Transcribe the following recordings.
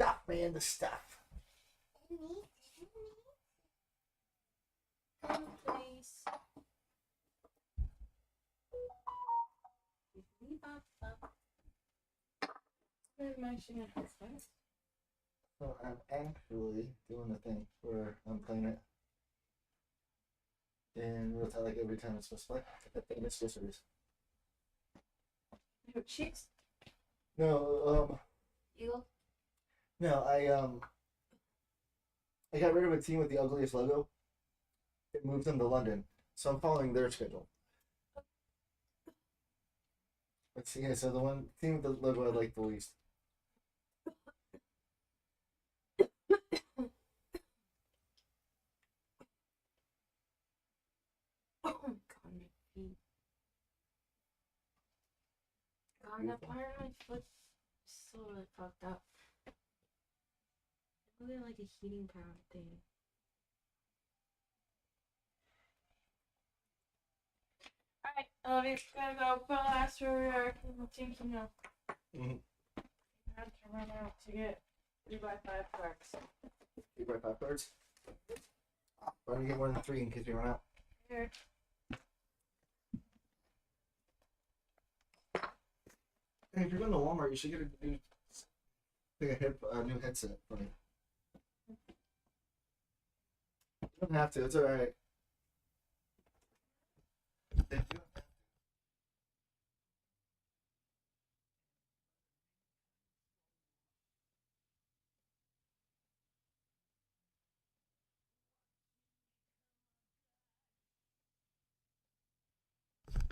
stuff, man. The stuff. Please. So I'm actually doing the thing where I'm playing it in real time, like every time it's supposed to play. And it's just is. Your cheeks? No, Eagle? no, I got rid of a team with the ugliest logo. It moved them to London, so I'm following their schedule. Let's see. Yeah, so the one team with the logo I like the least. Oh, God, my feet. God, that part of my foot is so really fucked up. It's really like a heating pad thing. Alright, I love you. Gotta go. Put last where we are. Thinking of. Mm-hmm. I have to run out to get 3x5 cards. 3x5 cards. Why don't you get more than 3 in case we run out? Here. Hey, if you're going to Walmart, you should get a new headset for me. You don't have to. It's all right.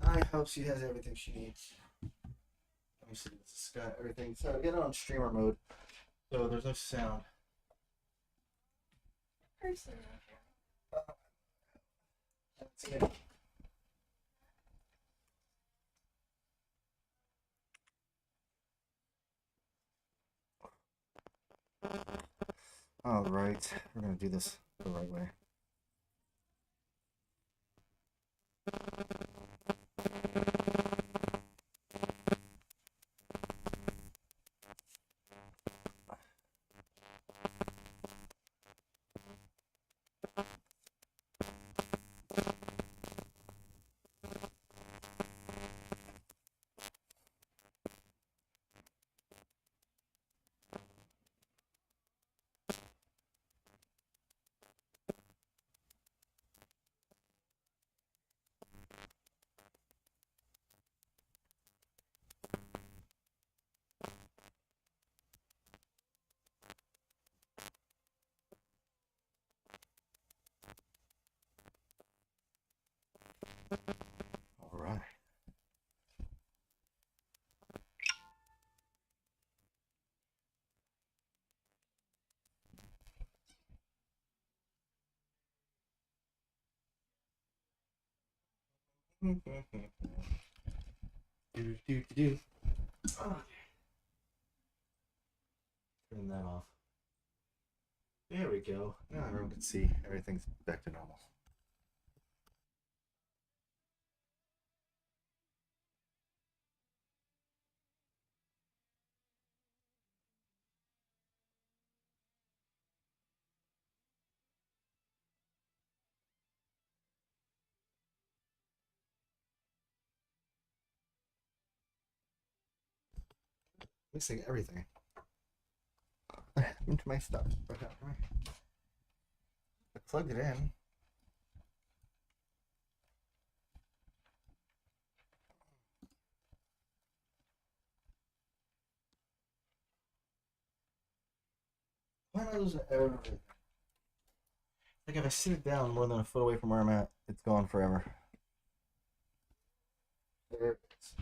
I hope she has everything she needs. Let me see. It's got everything. So get it on streamer mode, so there's no sound. Person. That's it. All right, we're gonna do this the right way. All right. Do. Turn that off. There we go. Now everyone can see everything's back to normal. Missing everything. Into my stuff. I plugged it in. Why not lose ever? Like if I sit it down more than a foot away from where I'm at, it's gone forever. There it is.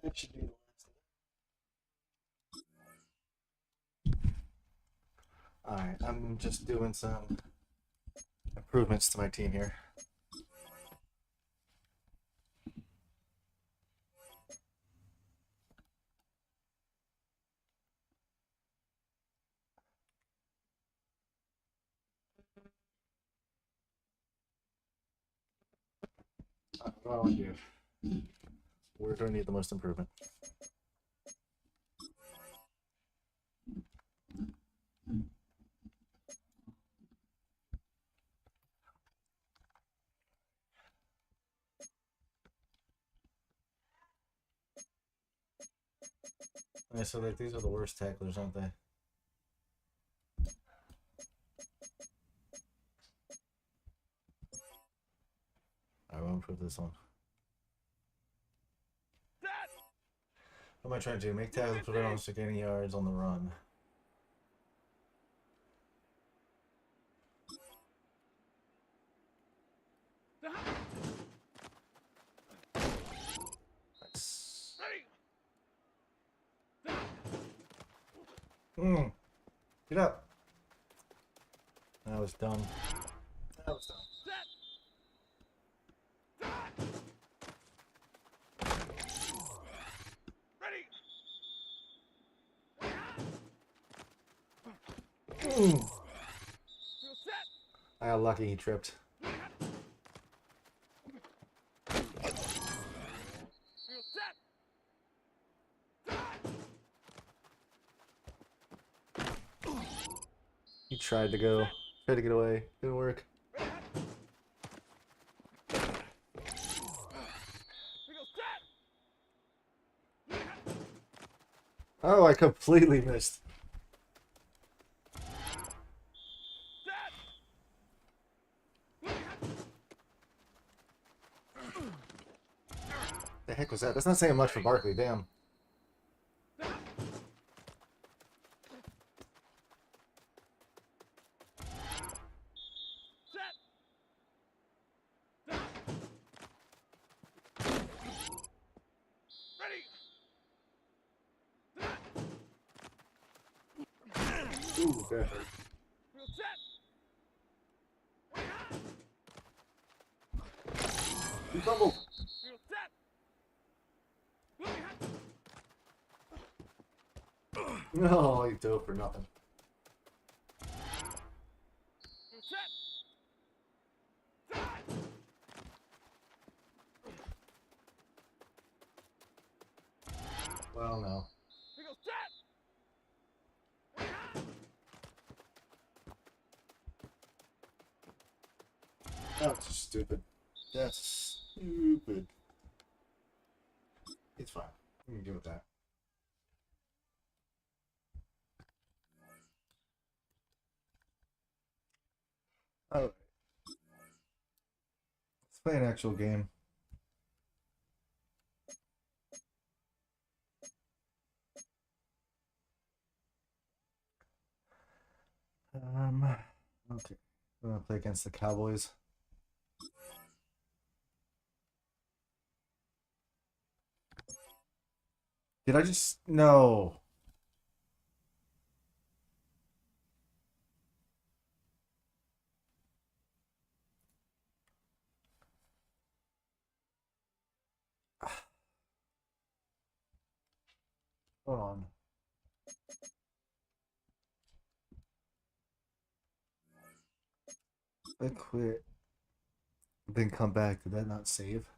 That should be the last. Alright, I'm just doing some improvements to my team here. What do I want to do? Where do I need the most improvement? Okay, so like these are the worst tacklers, aren't they? I will improve this one. What am I trying to do? Make tackles prevent almost gaining yards on the run. Nice. Get up. That was dumb. That was dumb. I got lucky he tripped. He tried to go. Tried to get away. Didn't work. Oh, I completely missed. The heck was that? That's not saying much for Barkley, damn. Ooh, that hurt. He fumbled. No, he dove for nothing. Well, no. That's stupid. That's stupid. It's fine. We can deal with that. Alright. Let's play an actual game. Okay. We're gonna play against the Cowboys. Did I just no? Hold on. I quit. Then come back. Did that not save?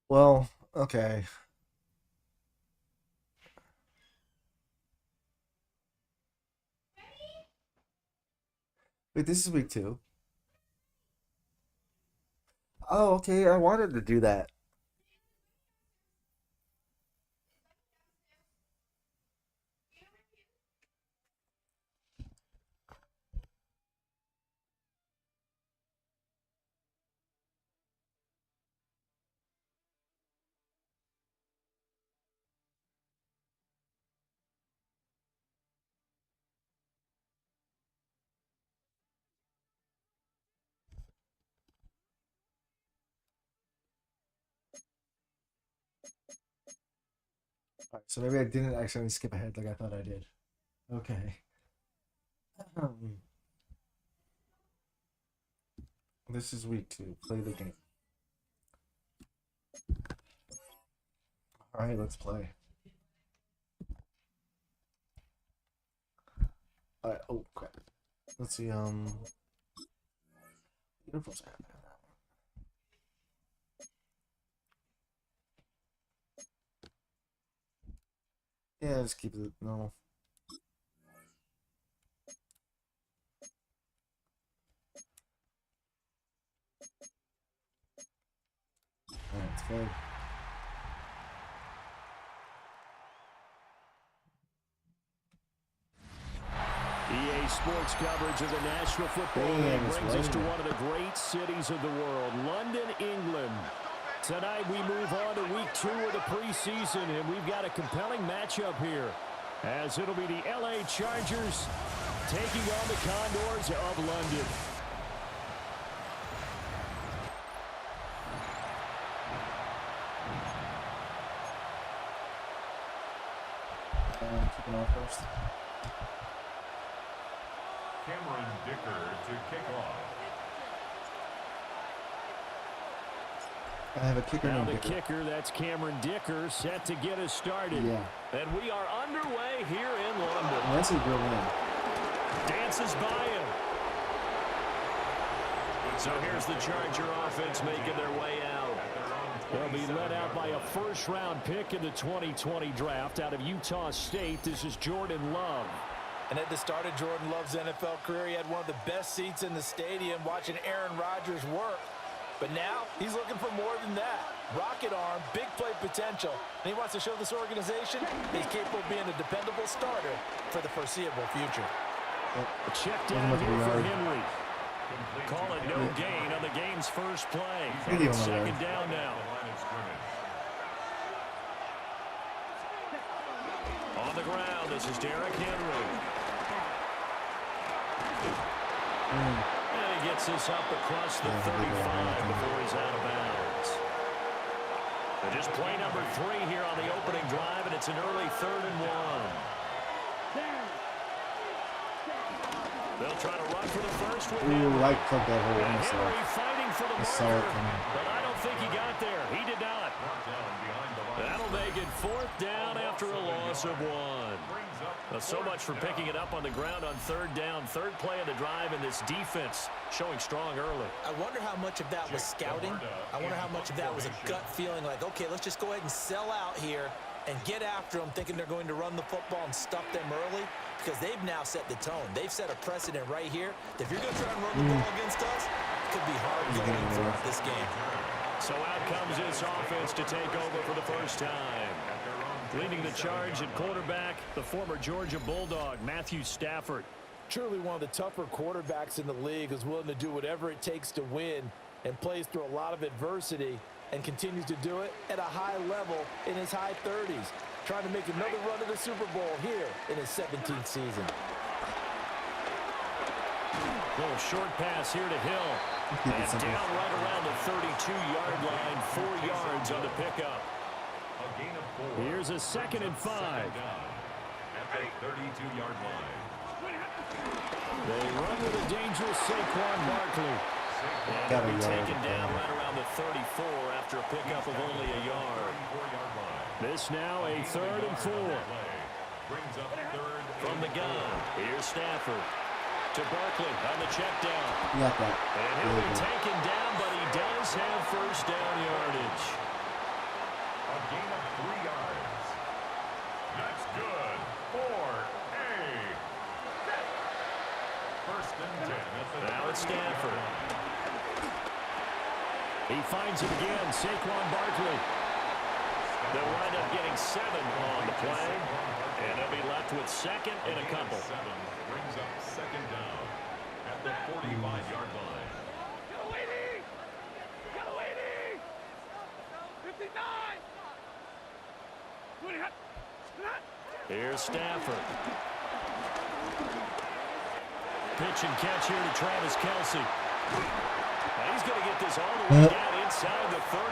Well, okay. Wait, this is week 2. Oh, okay. I wanted to do that. Alright, so maybe I didn't accidentally skip ahead like I thought I did. Okay. This is week 2. Play the game. Alright, let's play. Alright, oh crap. Let's see, uniforms I have that one. Yeah, just keep it normal. Alright, let's play. EA Sports coverage of the National Football League brings us to one of the great cities of the world, London, England. Tonight we move on to week 2 of the preseason, and we've got a compelling matchup here, as it'll be the LA Chargers taking on the Condors of London. Kicking off first. Cameron Dicker to kick off. I have a kicker Now named the Dicker. kicker, that's Cameron Dicker, set to get us started. Yeah. And we are underway here in London. And that's a real win. Dances by him. So here's the Charger offense making their way out. They'll be led out by a first-round pick in the 2020 draft out of Utah State. This is Jordan Love. And at the start of Jordan Love's NFL career, he had one of the best seats in the stadium watching Aaron Rodgers work. But now, he's looking for more than that. Rocket arm, big play potential. And he wants to show this organization he's capable of being a dependable starter for the foreseeable future. A check down here for Henry. Call it no gain on the game's first play. Second down now. On the ground, this is Derrick Henry. And he gets this up across the 35 before he's out of bounds. So just play number 3 here on the opening drive, and it's an early 3rd and 1. They'll try to run for the first one. Ooh, I clipped that whole one. Henry fighting for the saw it marker, coming. but I don't think he got there. He did not. That'll make it 4th down after a loss of 1. Well, so much for picking it up on the ground on 3rd down. 3rd play of the drive, and this defense showing strong early. I wonder how much of that was scouting. I wonder how much of that was a gut feeling like, okay, let's just go ahead and sell out here and get after them, thinking they're going to run the football and stuff them early, because they've now set the tone. They've set a precedent right here that if you're going to try and run the ball against us, it could be hard going throughout this game. So out comes this offense to take over for the first time. Leading the charge at quarterback, the former Georgia Bulldog, Matthew Stafford. Truly one of the tougher quarterbacks in the league, who's willing to do whatever it takes to win and plays through a lot of adversity and continues to do it at a high level in his high 30s. Trying to make another run to the Super Bowl here in his 17th season. Little short pass here to Hill. And down right around the 32-yard line, 4 yards on the pickup. Here's a 2nd and 5. At the 32-yard line. They run with a dangerous Saquon Barkley. And they'll be taken down right around the 34 after a pickup of only a yard. This now a 3rd and 4. From the gun, here's Stafford. To Barkley on the check down. You got that. And he'll be taken down, but he does have first down yardage. A gain of 3 yards. That's good for a first and 10. Now it's Stafford. He finds him again, Saquon Barkley. They'll wind up getting 7 on the play, and they'll be left with 2nd and a couple. 7 brings up 2nd down at the 45-yard line. Here's Stafford. Pitch and catch here to Travis Kelce. And he's going to get this all the way down inside the 35.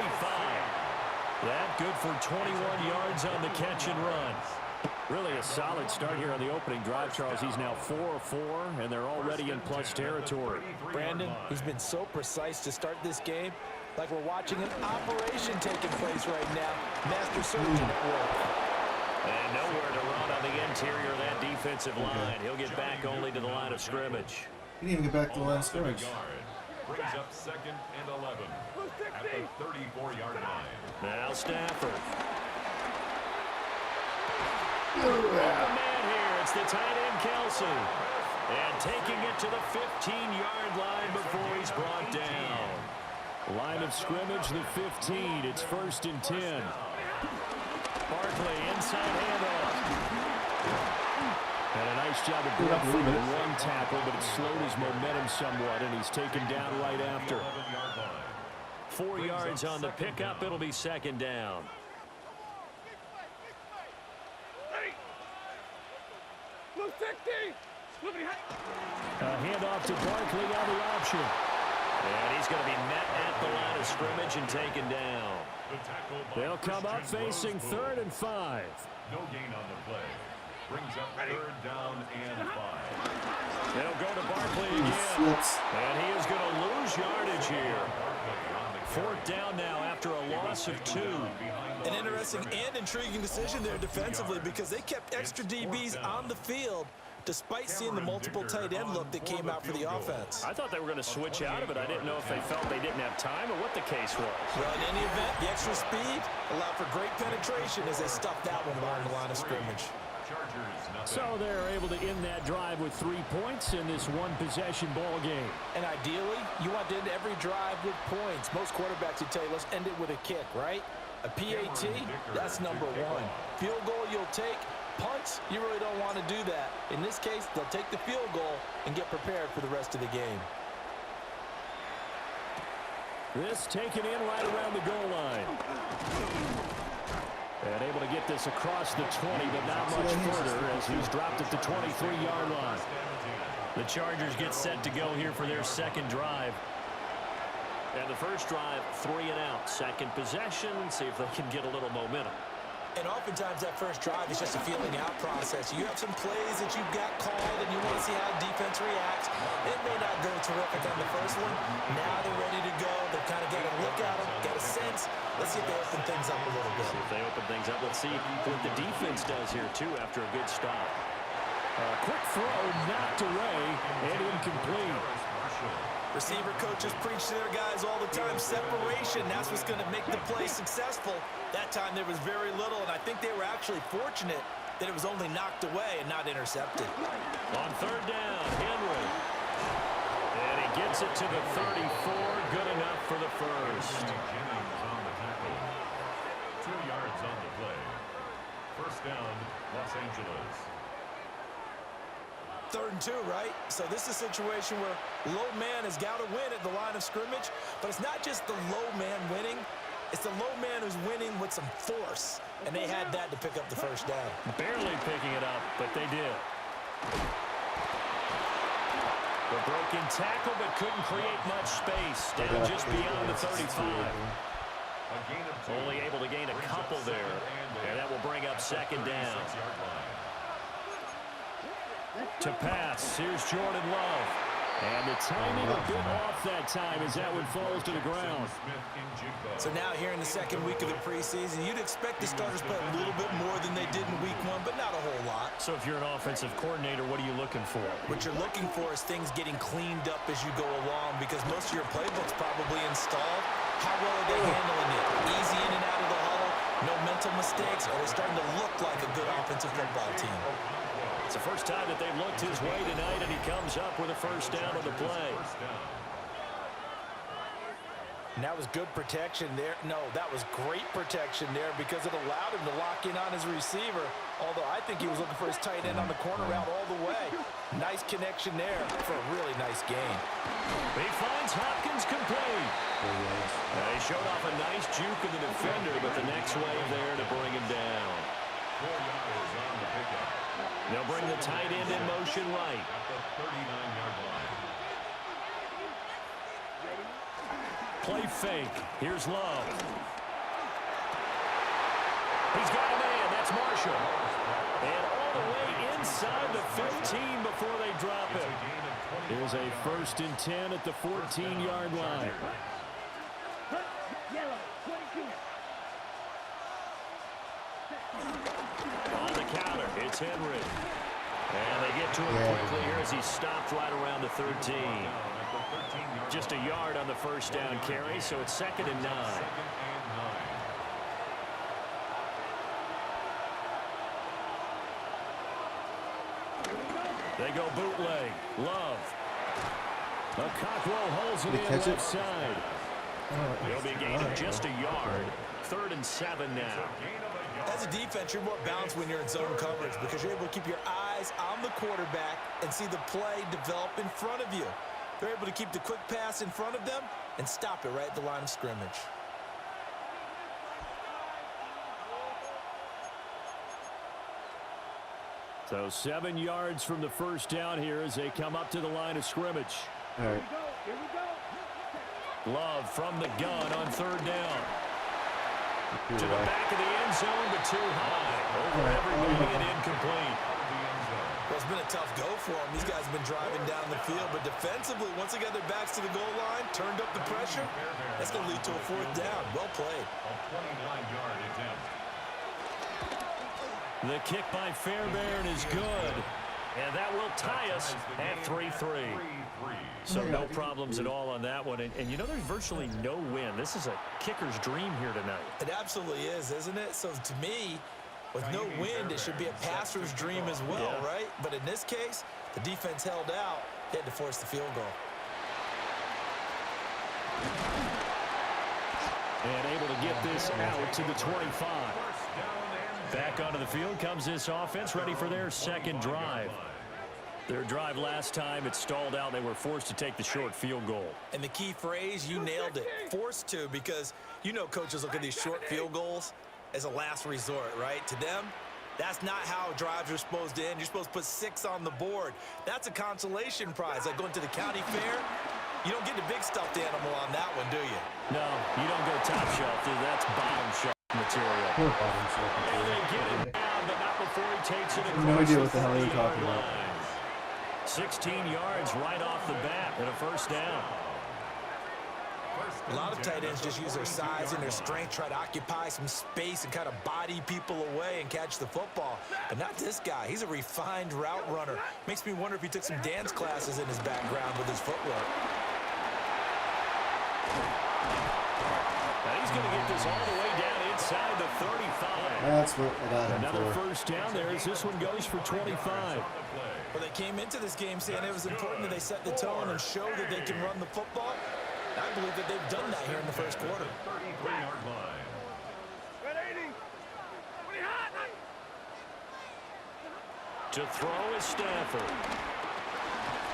That good for 21 yards on the catch and run. Really a solid start here on the opening drive, Charles. He's now 4 of 4, and they're already in plus territory. Brandon, he's been so precise to start this game, like we're watching an operation taking place right now. Master surgeon at work. And nowhere to run on the interior of that defensive line. He'll get back only to the line of scrimmage. He didn't even get back to the line of scrimmage. Brings up 2nd and 11 at the 34-yard line. Now Stafford. The man here, it's the tight end Kelsey. And taking it to the 15-yard line before he's brought down. Line of scrimmage, the 15. It's 1st and 10. Barkley, inside handoff. And a nice job of breaking through the one tackle, but it slowed his momentum somewhat, and he's taken down right after. 4 yards on the pickup. It'll be 2nd down. A handoff to Barkley on the option. And he's going to be met at the line of scrimmage and taken down. They'll come up facing 3rd and 5. No gain on the play. Brings up 3rd down and 5. They'll go to Barkley again. And he is going to lose yardage here. 4th down now after a loss of 2. An interesting and intriguing decision there defensively because they kept extra DBs on the field despite seeing the multiple tight end look that came out for the offense. I thought they were going to switch out of it. I didn't know if they felt they didn't have time or what the case was. Well, in any event, the extra speed allowed for great penetration as they stuffed that one behind the line of scrimmage. So they're able to end that drive with 3 points in this one-possession ball game. And ideally, you want to end every drive with points. Most quarterbacks would tell you, let's end it with a kick, right? A PAT, that's number 1. Field goal you'll take. Punts, you really don't want to do that. In this case, they'll take the field goal and get prepared for the rest of the game. This taken in right around the goal line. And able to get this across the 20, but not much further as he's dropped at the 23-yard line. The Chargers get set to go here for their 2nd drive. And the first drive, 3 and out. 2nd possession, see if they can get a little momentum. And oftentimes that first drive is just a feeling out process. You have some plays that you've got called and you want to see how the defense reacts. It may not go terrific on the first one. Now they're ready to go. They've kind of got a look at them, got a sense. Let's see if they open things up a little bit. See if they open things up. Let's see what the defense does here, too, after a good stop. Quick throw, knocked away, and incomplete. Receiver coaches preach to their guys all the time. Separation, that's what's going to make the play successful. That time there was very little, and I think they were actually fortunate that it was only knocked away and not intercepted. On 3rd down, Henry. And he gets it to the 34. Good enough for the first. Jennings on the tackle. 2 yards on the play. 1st down, Los Angeles. 3rd and 2, right? So this is a situation where low man has got to win at the line of scrimmage, but it's not just the low man winning. It's the low man who's winning with some force, and they had that to pick up the first down. Barely picking it up, but they did. The broken tackle, but couldn't create much space. Down just beyond the 35. Only able to gain a couple there, and that will bring up 2nd down. To pass, here's Jordan Love. And the timing a bit off that time as that one falls to the ground. So now here in the 2nd week of the preseason, you'd expect the starters to play a little bit more than they did in week 1, but not a whole lot. So if you're an offensive coordinator, what are you looking for? What you're looking for is things getting cleaned up as you go along because most of your playbook's probably installed. How well are they handling it? Easy in and out of the huddle, no mental mistakes, or they're starting to look like a good offensive football team. It's the first time that they've looked his way tonight, and he comes up with a first down on the play. And that was good protection there. No, that was great protection there because it allowed him to lock in on his receiver, although I think he was looking for his tight end on the corner route all the way. Nice connection there for a really nice gain. He finds Hopkins complete. He showed off a nice juke of the defender, but the next wave there to bring him down. 4 yards on the pickup. They'll bring the tight end in motion right. At the 39-yard line. Play fake. Here's Love. He's got a man. That's Marshall. And all the way inside the 15 before they drop it. Here's a 1st and 10 at the 14-yard line. On the counter, it's Henry. And they get to him quickly here as he's stopped right around the 13. Just a yard on the 1st down carry, so it's 2nd and 9. They go bootleg. Love. A Cockrell holds it in left side. He'll be gaining just a yard. 3rd and 7 now. As a defense, you're more balanced when you're in zone coverage because you're able to keep your eyes on the quarterback and see the play develop in front of you. They're able to keep the quick pass in front of them and stop it right at the line of scrimmage. So 7 yards from the 1st down here as they come up to the line of scrimmage. All right. Love from the gun on 3rd down. To the back of the end zone, but too high. Over everybody and incomplete. Well, it's been a tough go for them. These guys have been driving down the field, but defensively, once they got their backs to the goal line, turned up the pressure, that's going to lead to a 4th down. Well played. The kick by Fairbairn is good. And that will tie us at 3-3. So no problems at all on that one. And you know, there's virtually no win. This is a kicker's dream here tonight. It absolutely is, isn't it? So to me, with no wind, it should be a passer's dream as well, right? But in this case, the defense held out. They had to force the field goal. And able to get this out to the 25. Back onto the field comes this offense, ready for their 2nd drive. Their drive last time, it stalled out. They were forced to take the short field goal. And the key phrase, you nailed it, forced to, because you know coaches look at these short field goals as a last resort, right? To them, that's not how drives are supposed to end. You're supposed to put 6 on the board. That's a consolation prize. Like going to the county fair, you don't get the big stuffed animal on that one, do you? No, you don't go top shelf, dude. That's bottom shelf material. And they get him down, but not before he takes it across no idea what the hell the you're talking 30-yard about. line. 16 yards right off the bat and a 1st down. A lot of tight ends just use their size and their strength, try to occupy some space and kind of body people away and catch the football. But not this guy. He's a refined route runner. Makes me wonder if he took some dance classes in his background with his footwork. Now he's going to get this all the way down inside the 35. That's what I got him Another for. 1st down there as this one goes for 25. Well, they came into this game saying it was important that they set the tone and show that they can run the football. I believe that they've done that here in the 1st quarter. 33-yard line. To throw is Stafford.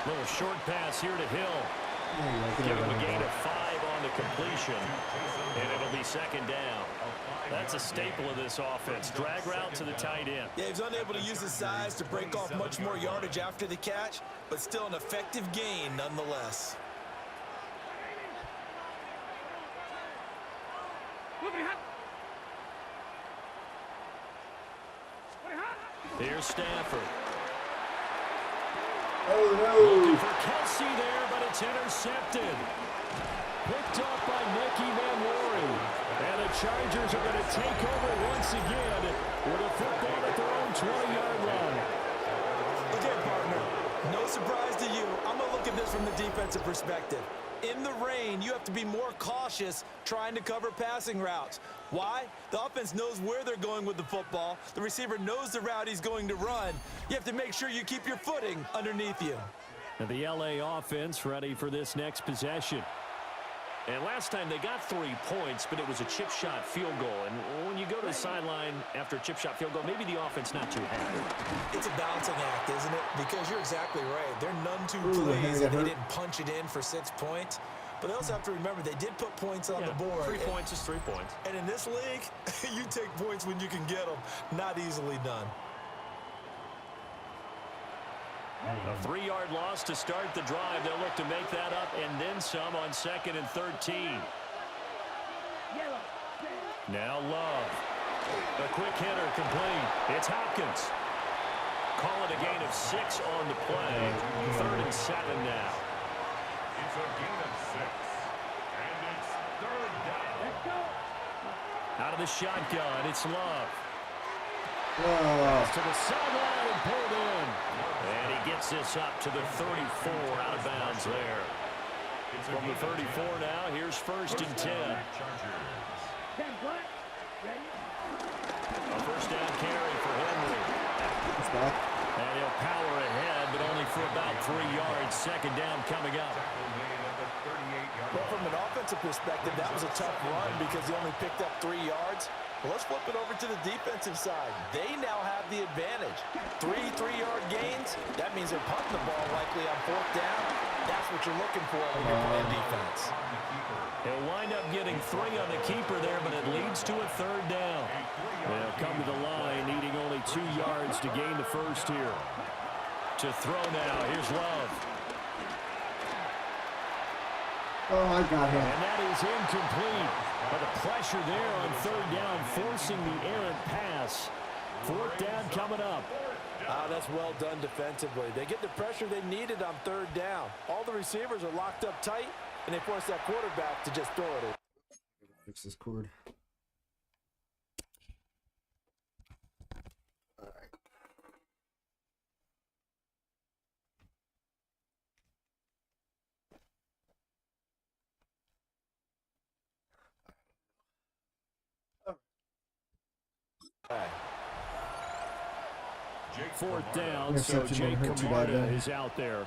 Little short pass here to Hill. Give him a gain of 5 on the completion. And it'll be 2nd down. That's a staple of this offense. Drag route to the tight end. Yeah, he was unable to use his size to break off much more yardage after the catch, but still an effective gain nonetheless. Here's Stafford. Oh, Looking no. for Kelsey there, but it's intercepted. Picked up by Nicky Manwari. And the Chargers are going to take over once again with a football at their own 20-yard line. Okay, partner, no surprise to you. I'm going to look at this from the defensive perspective. In the rain, you have to be more cautious trying to cover passing routes. Why? The offense knows where they're going with the football. The receiver knows the route he's going to run. You have to make sure you keep your footing underneath you. And the LA offense ready for this next possession. And last time they got 3 points, but it was a chip shot field goal. And when you go to the sideline after a chip shot field goal, maybe the offense not too happy. It's a balancing act, isn't it? Because you're exactly right. They're none too pleased that they didn't punch it in for 6 points. But they also have to remember they did put points on the board. 3 points is 3 points. And in this league, you take points when you can get them. Not easily done. A 3-yard loss to start the drive. They'll look to make that up and then some on 2nd and 13. Now Love. A quick hitter complete. It's Hopkins. Call it a gain of 6 on the play. 3rd and 7 now. It's a gain of 6. And it's 3rd down. Let's go. Out of the shotgun, it's Love. Whoa. To the sideline and pulled in. And he gets this up to the 34, out of bounds there. From the 34 now, here's 1st and 10. A 1st down carry for Henry. It's back. And he'll power ahead, but only for about 3 yards. 2nd down coming up. Well, from an offensive perspective, that was a tough run because he only picked up 3 yards. Well, let's flip it over to the defensive side. They now have the advantage. 3 3-yard gains. That means they're punting the ball likely on 4th down. That's what you're looking for when you're playing defense. He'll wind up getting 3 on the keeper there, but it leads to a 3rd down. They'll come to the line, needing only 2 yards to gain the 1st here. To throw now, here's Love. Oh, I got him. And that is incomplete. But the pressure there on 3rd down, forcing the errant pass. 4th down coming up. That's well done defensively. They get the pressure they needed on 3rd down. All the receivers are locked up tight, and they force that quarterback to just throw it. Fix this cord. All right. Jake 4th down, so Interception Jake didn't hurt too bad Camarda there. is out there.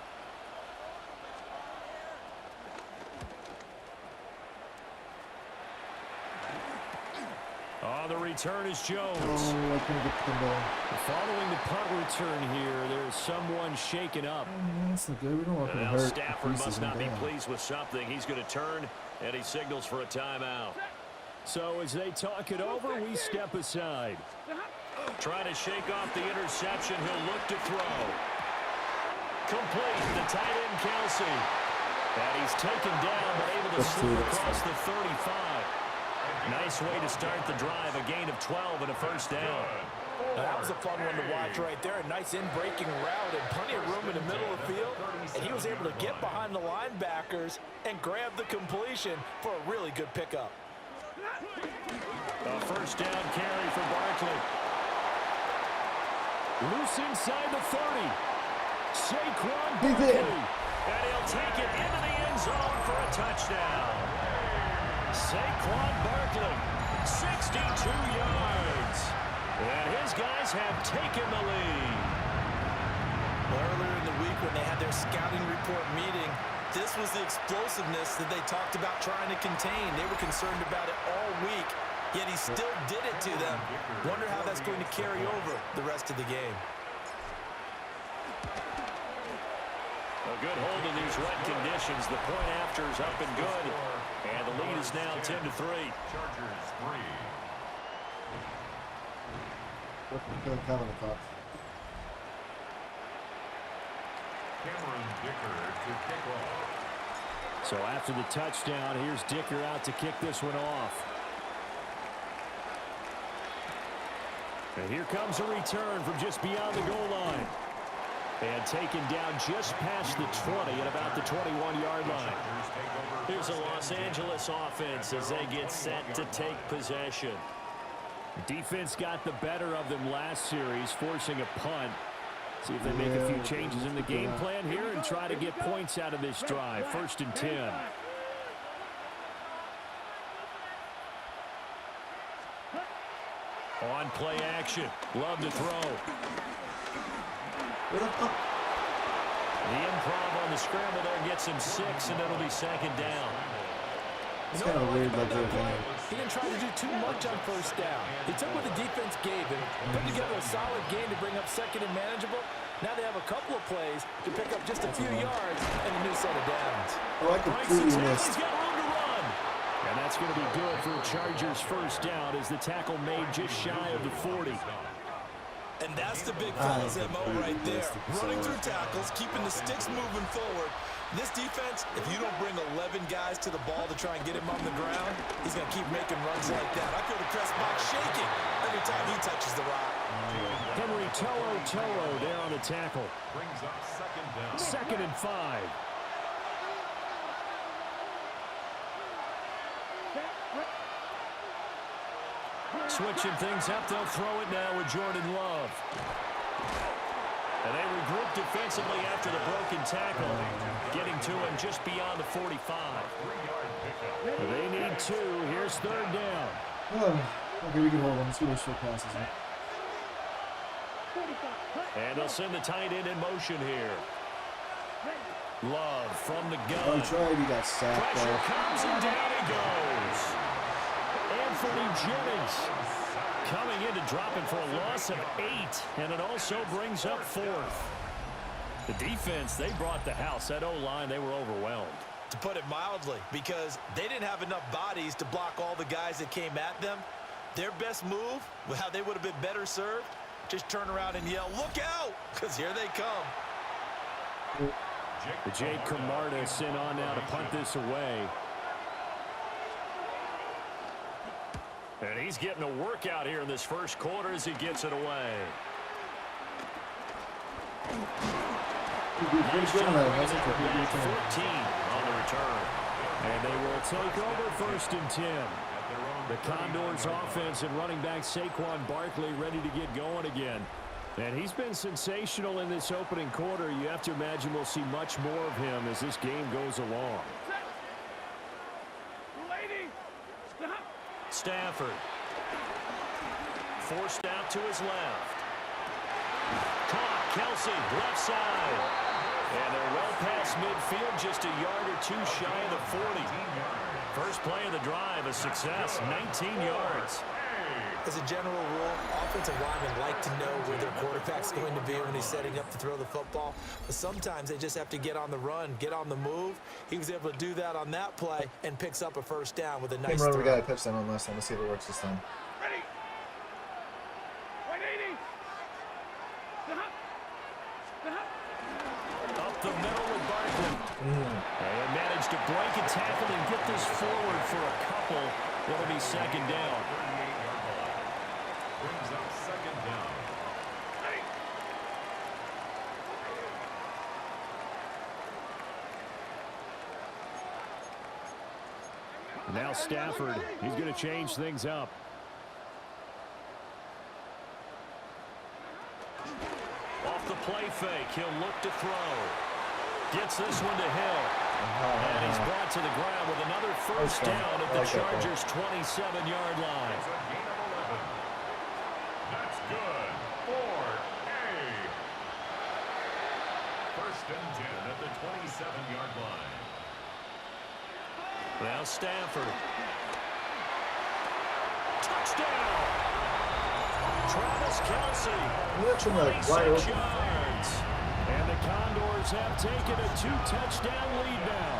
On the return is Jones. Oh, I couldn't get the ball. Following the punt return here, there's someone shaken up. That's not good. We don't want to And now hurt. Stafford must preseason not be game. pleased with something. He's going to turn, and he signals for a timeout. So as they talk it over, we step aside. Trying to shake off the interception. He'll look to throw. Complete. The tight end, Kelsey. And he's taken down, but able to slip across the 35. Nice way to start the drive. A gain of 12 and a 1st down. That was a fun one to watch right there. A nice in-breaking route and plenty of room in the middle of the field. And he was able to get behind the linebackers and grab the completion for a really good pickup. A 1st down carry for Barkley. Loose inside the 30. Saquon Barkley. And he'll take it into the end zone for a touchdown. Saquon Barkley, 62 yards. And his guys have taken the lead. Earlier in the week when they had their scouting report meeting, this was the explosiveness that they talked about trying to contain. They were concerned about it all week, yet he still did it to them. Wonder how that's going to carry over the rest of the game. A good hold in these wet conditions. The point after is up and good. And the lead is now 10-3. Chargers 3. Coming across. Cameron Dicker to kick off. So after the touchdown, here's Dicker out to kick this one off. And here comes a return from just beyond the goal line. And taken down just past the 20 at about the 21-yard line. Here's a Los Angeles offense as they get set to take possession. Defense got the better of them last series, forcing a punt. See if they make a few changes in the game plan here and try to get points out of this drive. 1st and 10. On play action. Love to throw. The improv on the scramble there gets him 6, and it'll be 2nd down. It's kind of weird like they're playing. He didn't try to do too much on 1st down. He took what the defense gave him, put together a solid game to bring up 2nd and manageable. Now they have a couple of plays to pick up just a few yards and a new set of downs. Oh, I completely missed. He's got room to run. And that's going to be good for the Chargers' 1st down as the tackle made just shy of the 40. And that's the big fella's MO right there. Running through tackles, keeping the sticks moving forward. This defense, if you don't bring 11 guys to the ball to try and get him on the ground, he's going to keep making runs like that. I feel the press box shaking every time he touches the rock. Henry Toro there on the tackle. Brings up second down. 2nd and 5. Switching things up, they'll throw it now with Jordan Love. And they regroup defensively after the broken tackle, getting to him just beyond the 45. They need 2. Here's 3rd down. Okay, we can hold them. Let's see those short passes. And they'll send the tight end in motion here. Love from the gun. Oh, tried. He got sacked. Pressure comes and down he goes. Anthony Jennings coming in to drop it for a loss of 8, and it also brings up 4th. The defense, they brought the house. That O-line, they were overwhelmed. To put it mildly, because they didn't have enough bodies to block all the guys that came at them. Their best move, how they would have been better served, just turn around and yell, "Look out!" Because here they come. Jake Camardas in on now to punt this away. And he's getting a workout here in this first quarter as he gets it away. Nice job bringing it back. 14 on the return. And they will take over 1st and 10. The Condors offense and running back Saquon Barkley ready to get going again. And he's been sensational in this opening quarter. You have to imagine we'll see much more of him as this game goes along. Stafford. Forced out to his left. Caught. Kelsey, left side. And they're well past midfield, just a yard or 2 shy of the 40. First play of the drive, a success, 19 yards. As a general rule, offensive linemen like to know where their quarterback's going to be when he's setting up to throw the football. But sometimes they just have to get on the run, get on the move. He was able to do that on that play and picks up a 1st down with a nice throw. We got a touchdown on last time. Let's see if it works this time. Up the middle with Barkley. And managed to break a tackle and get this forward for a couple. It'll be 2nd down. Brings up 2nd down. Now Stafford, he's going to change things up. Off the play fake, he'll look to throw. Gets this one to Hill. And he's brought to the ground with another 1st down at the Chargers' 27-yard line. It's a gain of 11. That's good for a 1st and 10 at the 27-yard line. Now Stafford. Touchdown! Travis Kelsey. 26 yards. And the Condors have taken a 2-touchdown lead now.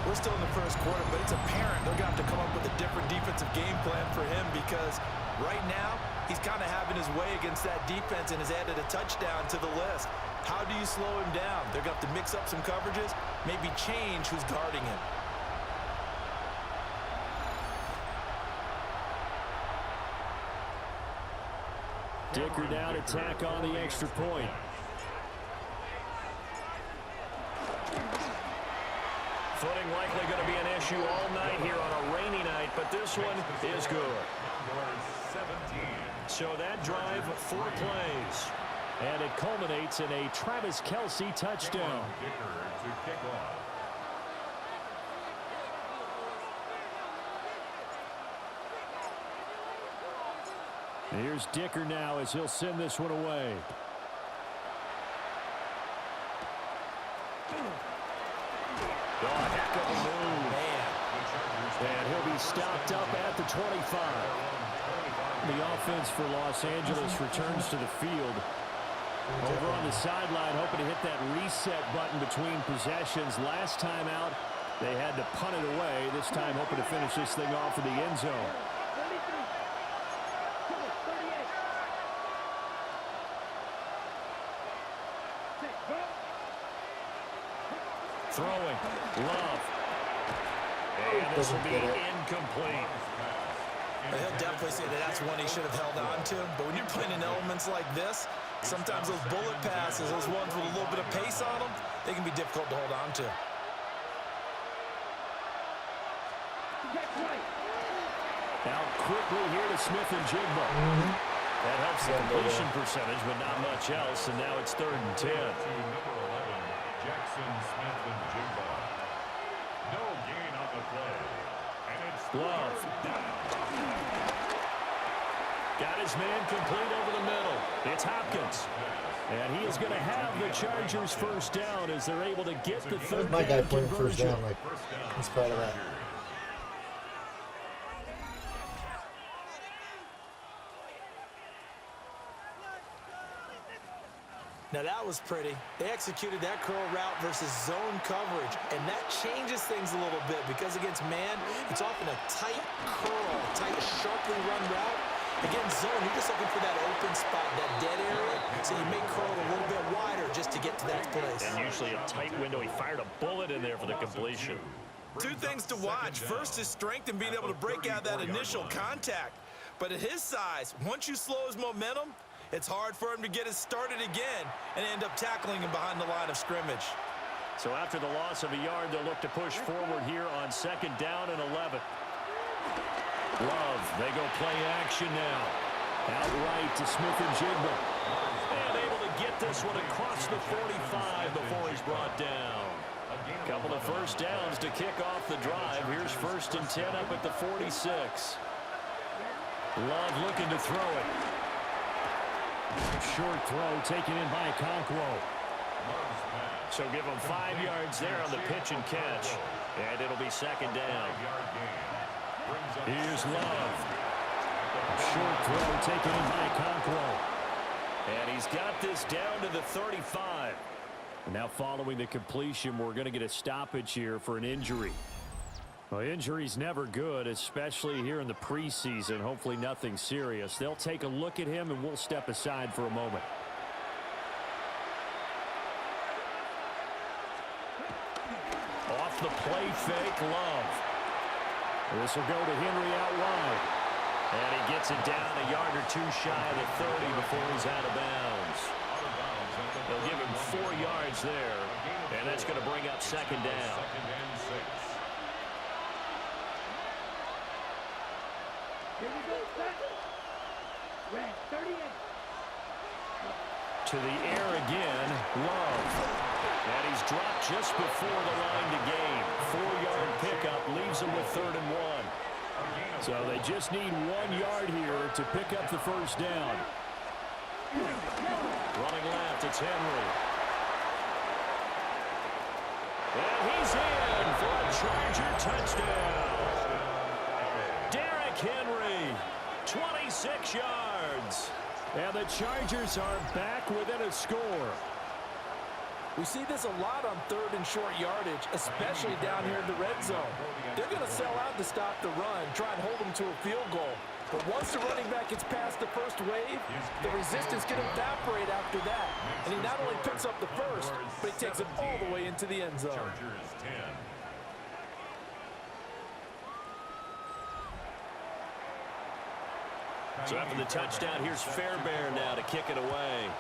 We're still in the first quarter, but it's apparent they're going to have to come up with a different defensive game plan for him because right now he's kind of having his way against that defense and has added a touchdown to the list. How do you slow him down? They're going to have to mix up some coverages, maybe change who's guarding him. Dicker down to tack on the extra point. Footing likely going to be an issue all night here on a rainy night, but this one is good. So that drive, 4 plays. And it culminates in a Travis Kelsey touchdown. Dicker to kick off. Here's Dicker now as he'll send this one away. Oh, heck of a move. And he'll be stopped up at the 25. The offense for Los Angeles returns to the field. Over on the sideline, hoping to hit that reset button between possessions. Last time out, they had to punt it away. This time, hoping to finish this thing off in the end zone. Love. And this will be incomplete. He'll definitely say that that's one he should have held on to. But when you're playing in elements like this, sometimes those bullet passes, those ones with a little bit of pace on them, they can be difficult to hold on to. Now quickly here to Smith and Jigba. That helps the completion percentage, but not much else. And now it's 3rd and 10. Number 11, Jackson Smith and Jigba. No gain on the play. And it's Love. Got his man complete over the middle. It's Hopkins. And he is going to have the Chargers first down as they're able to get the third My guy down playing first conversion. down, like, he's proud of that. Now that was pretty. They executed that curl route versus zone coverage, and that changes things a little bit because against man, it's often a tight curl, a tight, sharply run route. Against zone, you're just looking for that open spot, that dead area, so you may curl it a little bit wider just to get to that place. And usually a tight window. He fired a bullet in there for the completion. Two things to watch. First is strength and being able to break out that initial contact. But at his size, once you slow his momentum, it's hard for him to get it started again and end up tackling him behind the line of scrimmage. So after the loss of a yard, they'll look to push forward here on 2nd down and 11. Love, they go play action now. Out right to Smith and Jigba. And able to get this one across the 45 before he's brought down. Couple of first downs to kick off the drive. Here's 1st and 10 up at the 46. Love looking to throw it. Short throw taken in by Okonkwo. So give him 5 yards there on the pitch and catch. And it'll be 2nd down. Here's Love. Short throw taken in by Okonkwo. And he's got this down to the 35. And now following the completion, we're going to get a stoppage here for an injury. Well, injury's never good, especially here in the preseason. Hopefully nothing serious. They'll take a look at him, and we'll step aside for a moment. Off the play fake, Love. This will go to Henry out wide. And he gets it down a yard or two shy of the 30 before he's out of bounds. They'll give him 4 yards there, and that's going to bring up 2nd down. To the air again, Love. And he's dropped just before the line to gain. 4-yard pickup leaves him with 3rd and 1. So they just need 1 yard here to pick up the first down. Running left, it's Henry. And he's in for a Charger touchdown. Derrick Henry, 26 yards. And the Chargers are back within a score. We see this a lot on 3rd and short yardage, especially down here in the red zone. They're going to sell out to stop the run, try and hold them to a field goal. But once the running back gets past the first wave, the resistance can evaporate after that. And he not only picks up the first, but he takes it all the way into the end zone. So after the touchdown, here's Fairbairn now to kick it away.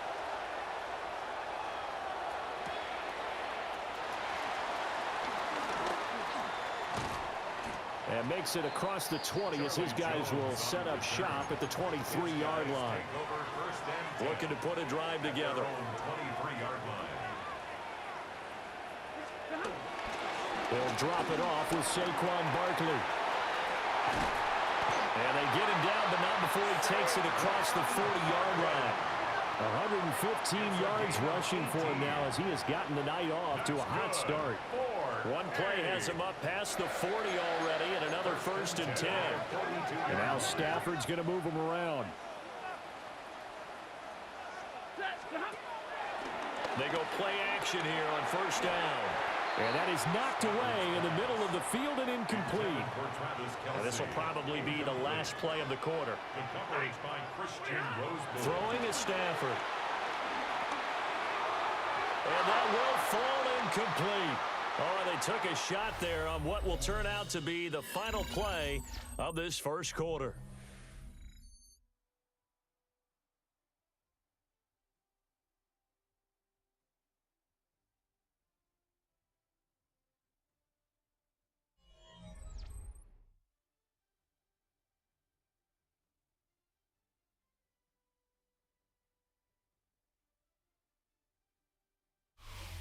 And makes it across the 20 as his guys will set up shop at the 23-yard line. Looking to put a drive together. They'll drop it off with Saquon Barkley. And they get him down, but not before he takes it across the 40-yard line. 115 yards rushing for him now as he has gotten the night off to a hot start. One play has him up past the 40 already, and another 1st and 10. And now Stafford's going to move him around. They go play action here on 1st down. And that is knocked away in the middle of the field and incomplete. And this will probably be the last play of the quarter. Throwing is Stafford. And that will fall incomplete. Oh, they took a shot there on what will turn out to be the final play of this first quarter.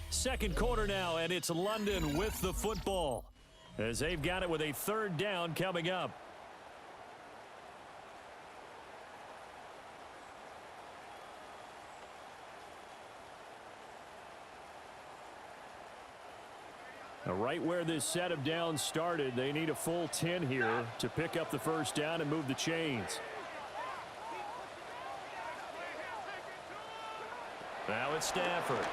Second quarter now, and it's London with the football as they've got it with a third down coming up. Now, right where this set of downs started, they need a full 10 here to pick up the first down and move the chains. Now it's Stafford.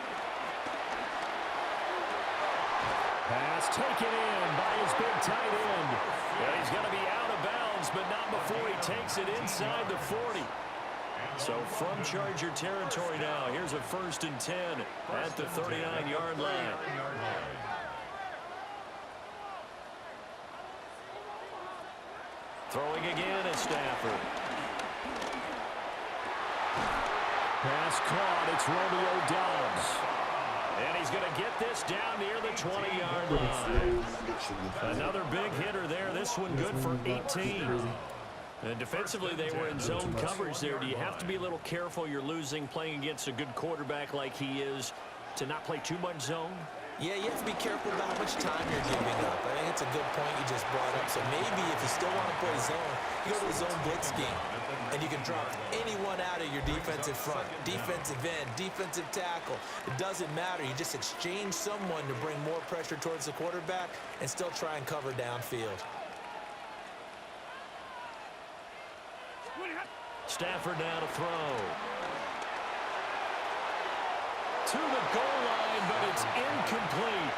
Pass taken in by his big tight end. And he's going to be out of bounds, but not before he takes it inside the 40. So from Charger territory now, here's a 1st and 10 at the 39-yard line. Throwing again at Stafford. Pass caught. It's Romeo Doubs. And he's going to get this down near the 20-yard line. Another big hitter there. This one good for 18. And defensively, they were in zone coverage there. Do you have to be a little careful? You're losing playing against a good quarterback like he is to not play too much zone? Yeah, you have to be careful about how much time you're giving up. I think it's a good point you just brought up. So maybe if you still want to play zone, you go to the zone blitz scheme. And you can drop anyone out of your defensive front, defensive end, defensive tackle. It doesn't matter. You just exchange someone to bring more pressure towards the quarterback and still try and cover downfield. Stafford now to throw. To the goal line, but it's incomplete.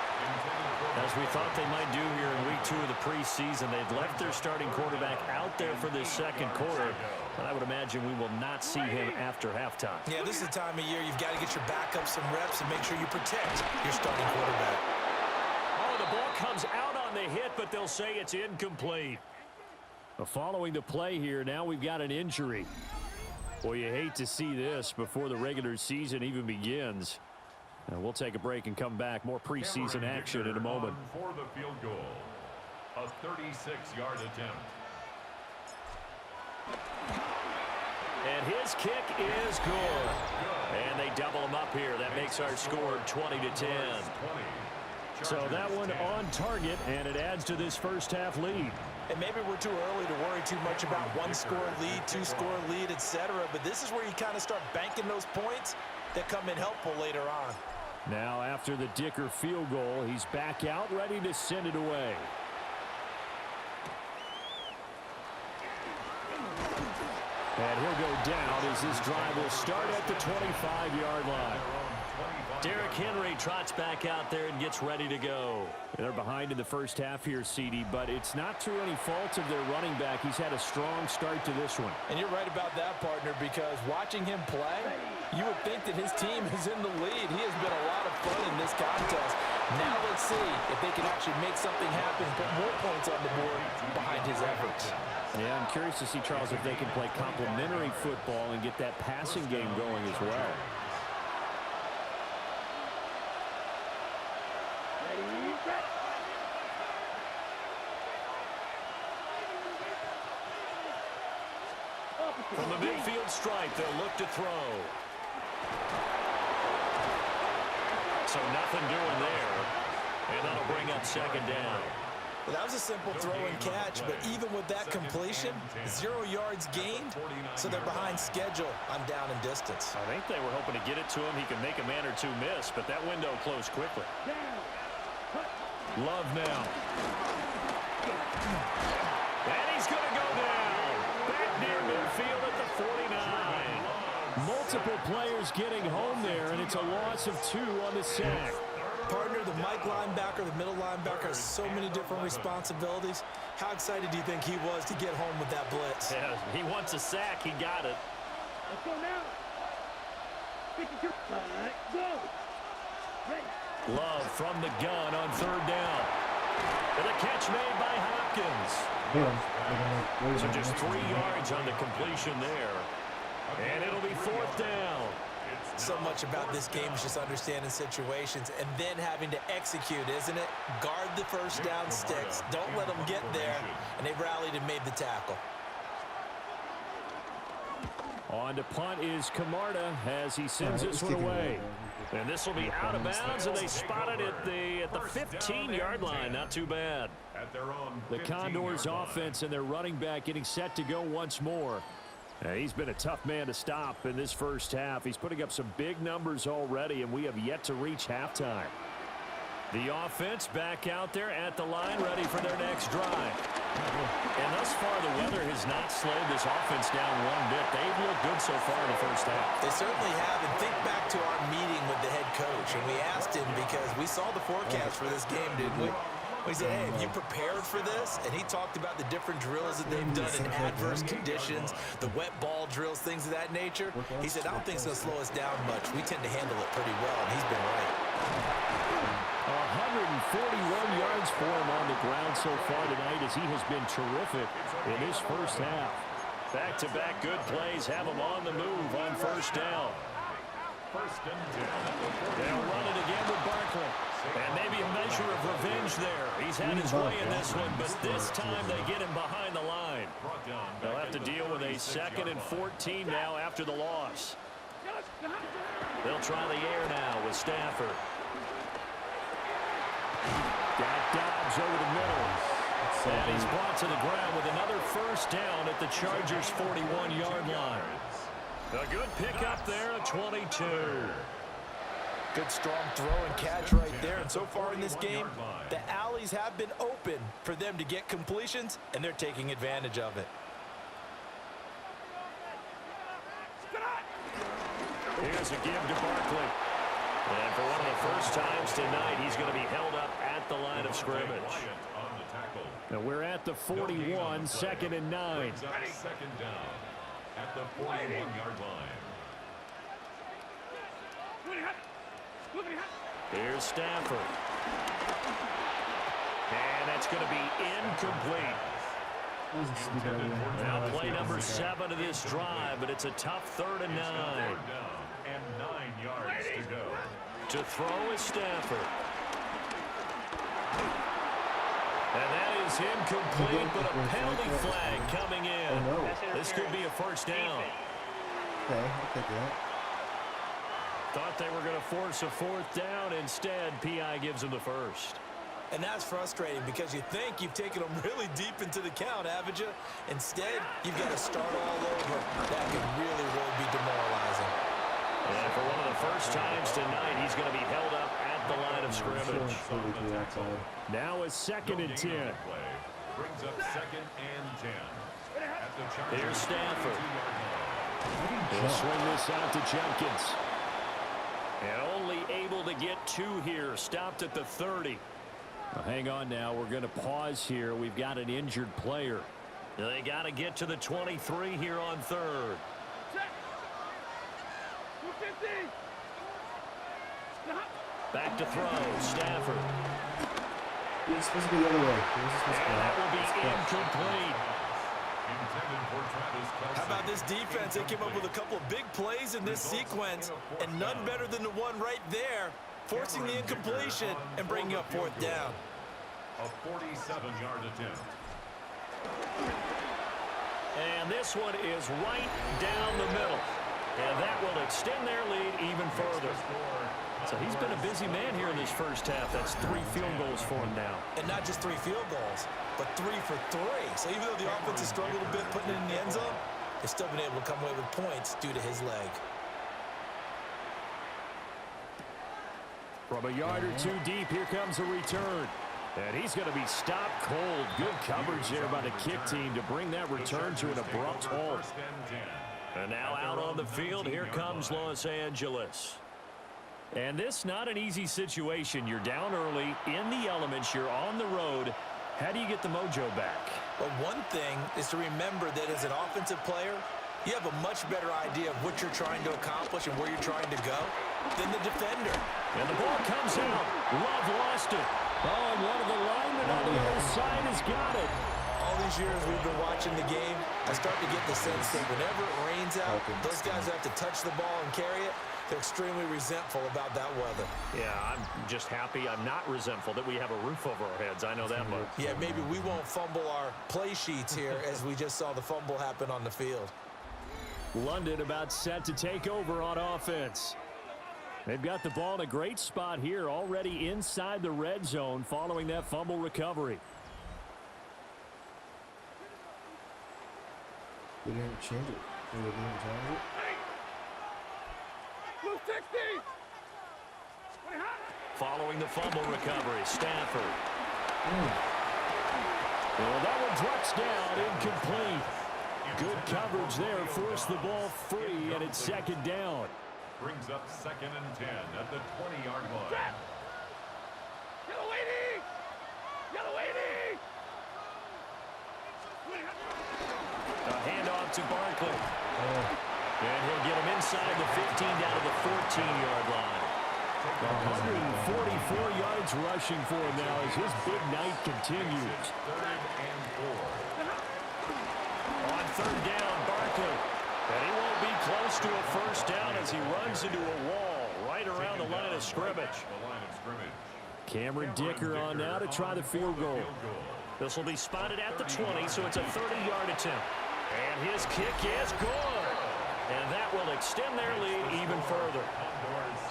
As we thought they might do here in week 2 of the preseason, they've left their starting quarterback out there for this second quarter. And I would imagine we will not see him after halftime. Yeah, this is the time of year you've got to get your backup some reps and make sure you protect your starting quarterback. Oh, the ball comes out on the hit, but they'll say it's incomplete. Following the play here, now we've got an injury. Boy, you hate to see this before the regular season even begins. And we'll take a break and come back. More preseason action in a moment. For the field goal, a 36-yard attempt. And his kick is good. And they double him up here. That makes our score 20-10. So that one on target, and it adds to this first half lead. And maybe we're too early to worry too much about 1-score lead, 2-score lead, etc. But this is where you kind of start banking those points that come in helpful later on. Now after the Dicker field goal, he's back out ready to send it away. And he'll go down as this drive will start at the 25-yard line. Derrick Henry trots back out there and gets ready to go. They're behind in the first half here, CD, but it's not through any fault of their running back. He's had a strong start to this one. And you're right about that, partner, because watching him play, you would think that his team is in the lead. He has been a lot of fun in this contest. Now let's see if they can actually make something happen, put more points on the board behind his efforts. Yeah, I'm curious to see, Charles, if they can play complementary football and get that passing game going as well. From the midfield stripe, they'll look to throw. So nothing doing there. And that'll bring up second down. Well, that was a simple throw and catch, but even with that completion, 0 yards gained, so they're behind schedule on down and distance. I think they were hoping to get it to him. He could make a man or two miss, but that window closed quickly. Love now. And he's going to go down. Back near midfield at the 49. Multiple players getting home there, and it's a loss of 2 on the sack. Partner, the Mike linebacker, the middle linebacker has so many different responsibilities. How excited do you think he was to get home with that blitz? Yeah, he wants a sack. He got it. Let's go now. 52. Go. Ready. Love from the gun on third down. And a catch made by Hopkins. So just 3 yards on the completion there. And it'll be fourth down. So much about this game is just understanding situations and then having to execute, isn't it? Guard the first down sticks. Don't let them get there. And they rallied and made the tackle. On to punt is Camarda as he sends this one away. And this will be out of bounds, and they spot it at the 15-yard line. Not too bad. The Condors offense and their running back getting set to go once more. He's been a tough man to stop in this first half. He's putting up some big numbers already, and we have yet to reach halftime. The offense back out there at the line, ready for their next drive. And thus far, the weather has not slowed this offense down one bit. They've looked good so far in the first half. They certainly have. And think back to our meeting with the head coach. And we asked him because we saw the forecast for this game, didn't we? We said, hey, have you prepared for this? And he talked about the different drills that they've done in adverse conditions, the wet ball drills, things of that nature. He said, I don't think it's going to slow us down much. We tend to handle it pretty well, and he's been right. 141 yards for him on the ground so far tonight as he has been terrific in this first half. Back-to-back good plays have him on the move on first down. They'll run it again with Barkley. And maybe a measure of revenge there. He's had his way in this one, but this time they get him behind the line. They'll have to deal with a 2nd and 14 now after the loss. They'll try the air now with Stafford. Got Dobbs over the middle. And he's brought to the ground with another first down at the Chargers' 41-yard line. A good pickup there at 22. Good strong throw and catch right there. And so far in this game, the alleys have been open for them to get completions, and they're taking advantage of it. Here's a give to Barkley. And for one of the first times tonight, he's going to be held up at the line of scrimmage. Now we're at the 41, 2nd and 9. Second down at the 41-yard line. Here's Stafford. And that's going to be incomplete. Now play number 7 of this drive, but it's a tough 3rd and 9. And 9 yards to go. To throw is Stafford. And that is incomplete, but a penalty flag coming in. This could be a first down. Okay, I'll take that. Thought they were going to force a 4th down. Instead, P.I. gives them the first. And that's frustrating because you think you've taken them really deep into the count, haven't you? Instead, you've got to start all over. That could really be demoralizing. And for one of the first times tonight, he's going to be held up at the line of scrimmage. Now a 2nd and 10. Brings up 2nd and 10. Here's Stafford. He'll swing this out to Jenkins. And only able to get 2 here. Stopped at the 30. Well, hang on now. We're going to pause here. We've got an injured player. They got to get to the 23 here on 3rd. Back to throw. Stafford. It's supposed to be the other way. And that will be incomplete. How about this defense? They came up with a couple of big plays in this sequence, and none better than the one right there, forcing the incompletion and bringing up 4th down. A 47-yard attempt. And this one is right down the middle. And that will extend their lead even further. So he's been a busy man here in this first half. That's 3 field goals for him now. And not just 3 field goals, but 3 for 3. So even though the offense has struggled a bit putting it in the end zone, they've still been able to come away with points due to his leg. From a yard or 2 deep, here comes a return. And he's going to be stopped cold. Good coverage there by the kick team to bring that return to an abrupt halt. And now out on the field, here comes Los Angeles. And this not an easy situation. You're down early, in the elements, you're on the road. How do you get the mojo back? Well, one thing is to remember that as an offensive player, you have a much better idea of what you're trying to accomplish and where you're trying to go. than the defender. And the ball comes out. Love lost it. Oh, and one of the linemen on the other side has got it. All these years we've been watching the game, I start to get the sense that whenever it rains out, those guys have to touch the ball and carry it. They're extremely resentful about that weather. Yeah, I'm just happy I'm not resentful that we have a roof over our heads. I know that much. Yeah, maybe we won't fumble our play sheets here as we just saw the fumble happen on the field. London about set to take over on offense. They've got the ball in a great spot here, already inside the red zone following that fumble recovery. We didn't change it. We didn't change it. Following the fumble recovery, Stafford. Well, that one drops down, incomplete. Good coverage there, forced the ball free, and it's second down. Brings up 2nd and 10 at the 20-yard line. A handoff to Barkley. And he'll get him inside the 15 down to the 14-yard line. 144 yards rushing for him now as his big night continues. 3rd and 4. On 3rd down, Barkley. And he won't be close to a first down as he runs into a wall right around the line of scrimmage. Cameron Dicker on now to try the field goal. This will be spotted at the 20, so it's a 30-yard attempt. And his kick is good. And that will extend their lead even further.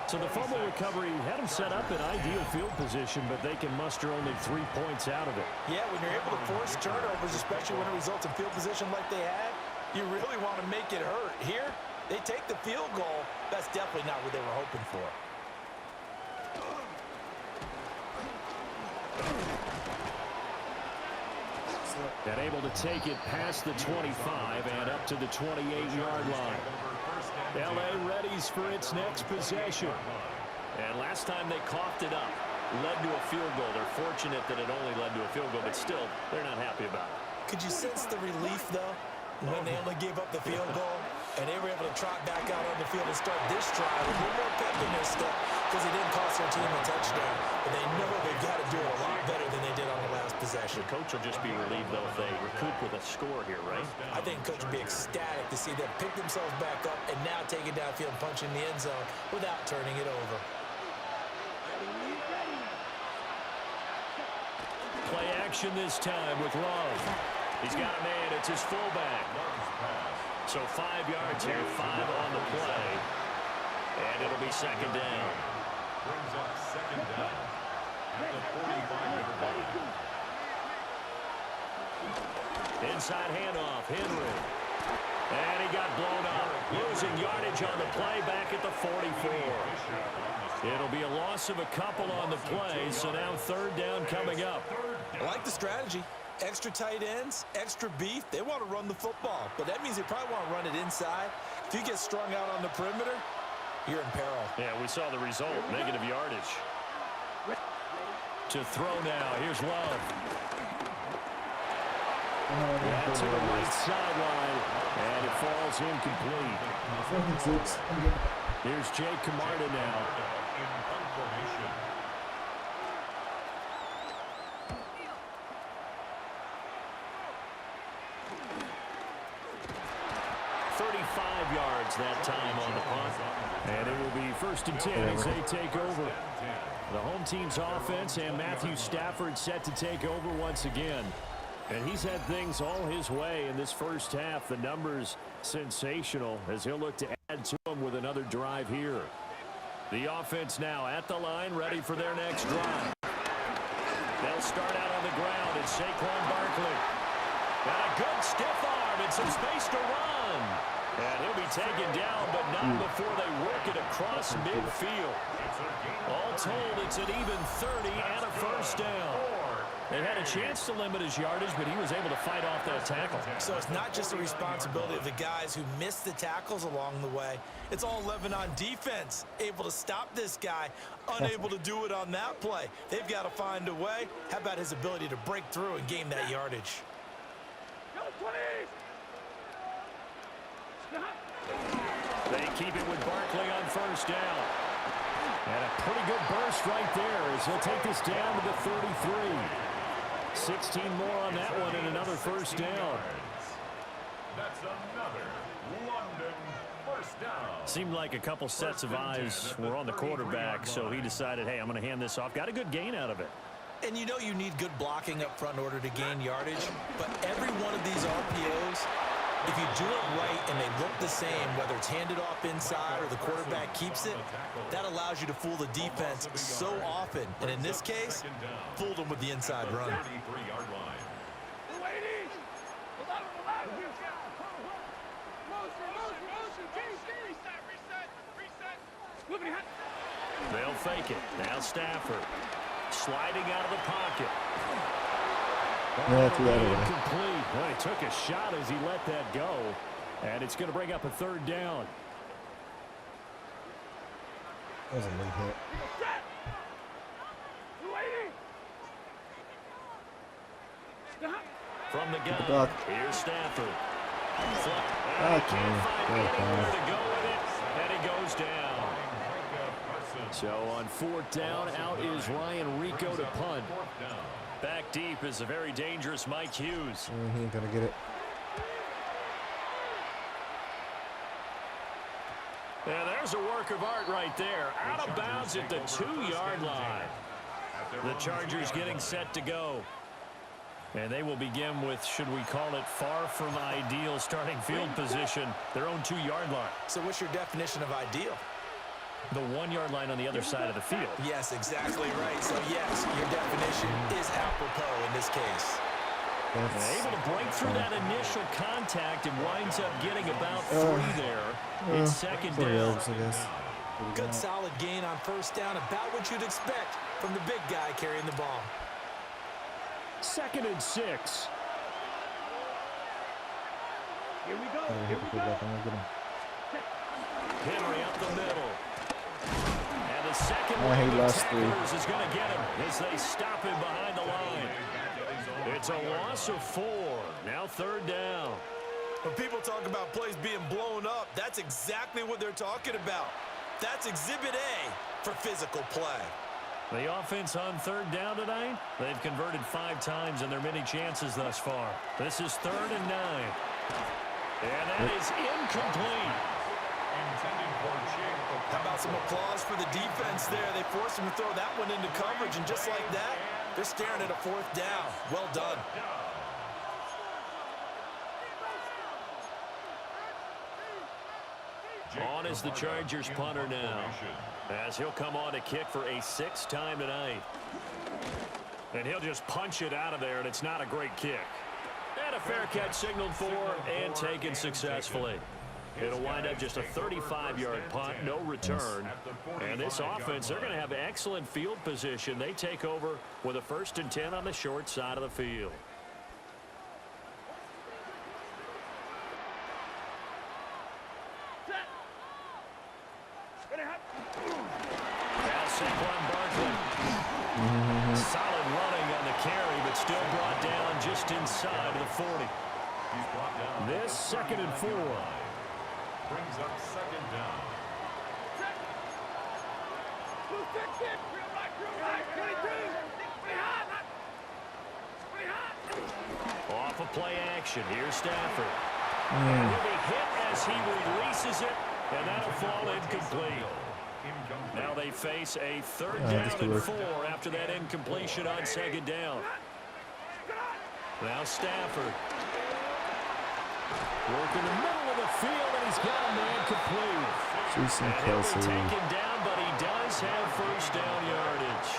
So the fumble recovery had them set up in ideal field position, but they can muster only 3 points out of it. Yeah, when you're able to force turnovers, especially when it results in field position like they had, you really want to make it hurt. Here, they take the field goal. That's definitely not what they were hoping for. And able to take it past the 25 and up to the 28-yard line. L.A. readies for its next possession. And last time they coughed it up, led to a field goal. They're fortunate that it only led to a field goal, but still, they're not happy about it. Could you sense the relief, though, when they only gave up the field goal and they were able to trot back out on the field and start this drive with a little more pep in their step because it didn't cost their team a touchdown, but they know they've got to do it a lot better than they did on the last possession. The coach will just be relieved, though, if they recoup with a score here, right? I think coach will be ecstatic to see them pick themselves back up and now take it downfield and punch in the end zone without turning it over. Play action this time with Love. He's got a man. It's his fullback. So 5 yards here, 5 on the play. And it'll be second down. Brings up 2nd down at the 45-yard line. Inside handoff, Henry. And he got blown up. Losing yardage on the play back at the 44. It'll be a loss of a couple on the play, so now 3rd down coming up. I like the strategy. Extra tight ends, extra beef. They want to run the football, but that means they probably want to run it inside. If you get strung out on the perimeter, you're in peril. Yeah, we saw the result, negative yardage. To throw now, here's Love. To the right sideline, and it falls incomplete. Here's Jake Camarda now. In formation. 35 yards that time on the punt. And it will be 1st and 10 as they take over. The home team's offense and Matthew Stafford set to take over once again. And he's had things all his way in this first half. The numbers sensational as he'll look to add to them with another drive here. The offense now at the line, ready for their next drive. They'll start out on the ground. It's Saquon Barkley. Got a good stiff arm and some space to run. And he'll be taken down, but not before they work it across midfield. All told, it's an even 30 and a first down. They had a chance to limit his yardage, but he was able to fight off that tackle. So it's not just the responsibility of the guys who missed the tackles along the way. It's all 11 on defense, able to stop this guy, unable to do it on that play. They've got to find a way. How about his ability to break through and gain that yardage? They keep it with Barkley on first down. And a pretty good burst right there as he'll take this down to the 33. 16 more on that one and another first down. That's another London first down. Seemed like a couple sets of eyes were on the quarterback, so he decided, hey, I'm going to hand this off. Got a good gain out of it. And you know you need good blocking up front in order to gain yardage, but every one of these RPOs, if you do it right and they look the same, whether it's handed off inside or the quarterback keeps it, that allows you to fool the defense so often. And in this case, fooled them with the inside run. 33-yard line. They'll fake it. Now Stafford sliding out of the pocket. Yeah, threw that away. Incomplete. Well, he took a shot as he let that go. And it's going to bring up a third down. That was a late hit. From the gun, block. here's Stafford. Okay. Can't find anywhere to go with it, and he goes down. So on fourth down, out is Ryan Rico to punt. Back deep is a very dangerous Mike Hughes. He ain't gonna get it. Yeah, there's a work of art right there. Out of bounds at the 2-yard line. The Chargers getting set to go. And they will begin with, should we call it, far from ideal starting field position, their own 2-yard line. So what's your definition of ideal? The 1-yard line on the other side of the field. Yes, exactly right. So yes, your definition is apropos in this case. Able to break through that initial contact and winds up getting about 3 there. It's second down. I guess. Good solid gain on first down, about what you'd expect from the big guy carrying the ball. 2nd and 6. Here we go. Henry up the middle. And the second he one lost 3. is going to get him as they stop him behind the line. It's a loss of 4. Now 3rd down. When people talk about plays being blown up, that's exactly what they're talking about. That's Exhibit A for physical play. The offense on 3rd down tonight, they've converted 5 times in their many chances thus far. This is 3rd and 9. And that is incomplete. How about some applause for the defense there? They forced him to throw that one into coverage, and just like that, they're staring at a 4th down. Well done. On is the Chargers punter now, as he'll come on to kick for a 6th time tonight. And he'll just punch it out of there, and it's not a great kick. And a fair catch signaled for and taken successfully. It'll wind up just a 35-yard punt, no return. And this offense, they're going to have excellent field position. They take over with a 1st and 10 on the short side of the field. Solid running on the carry, but still brought down just inside of the 40. This 2nd and 4. Brings up 2nd down. Off of play action. Here's Stafford. And he'll be hit as he releases it, and that'll fall incomplete. Now they face a 3rd down and 4 after that incompletion on 2nd down. Now Stafford. Working the middle of the field, and he's got a man complete. And he'll be taken down, but he does have 1st down yardage.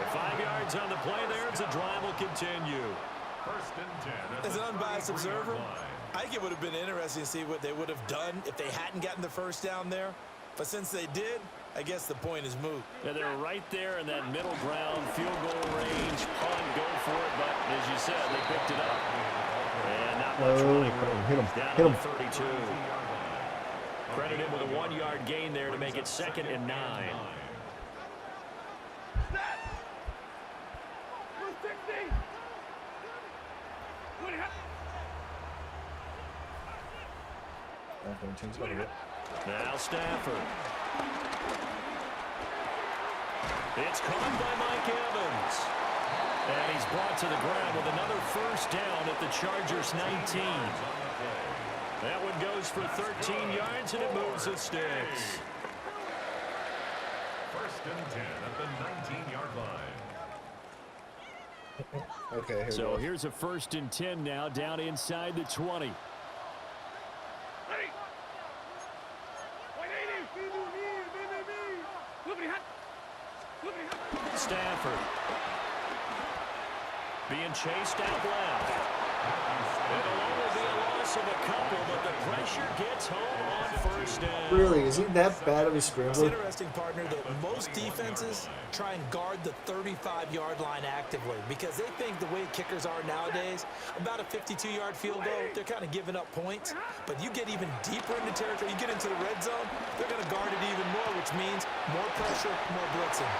At 5 yards on the play there, the drive will continue. 1st and 10. As an unbiased observer, I think it would have been interesting to see what they would have done if they hadn't gotten the 1st down there. But since they did, I guess the point is moot. Yeah, they're right there in that middle ground, field goal range, punt, go for it. But as you said, they picked it up. And not much running room. Down to the 32. Credit him with a 1-yard gain there to make it 2nd and 9. Now Stafford. It's caught by Mike Evans. And he's brought to the ground with another first down at the Chargers' 19. That one goes for 13 yards, and it moves the sticks. First and 10 at the 19-yard line. Okay, here So we go. here's a first and 10 now, down inside the 20. Stafford being chased out left. It'll only be a loss of a couple, but the pressure gets home on first down. Really, is he that bad of a It's scrambler? interesting, partner, that most defenses try and guard the 35-yard line actively because they think the way kickers are nowadays, about a 52-yard field goal, they're kind of giving up points. But you get even deeper into territory, you get into the red zone, they're going to guard it even more, which means more pressure, more blitzing.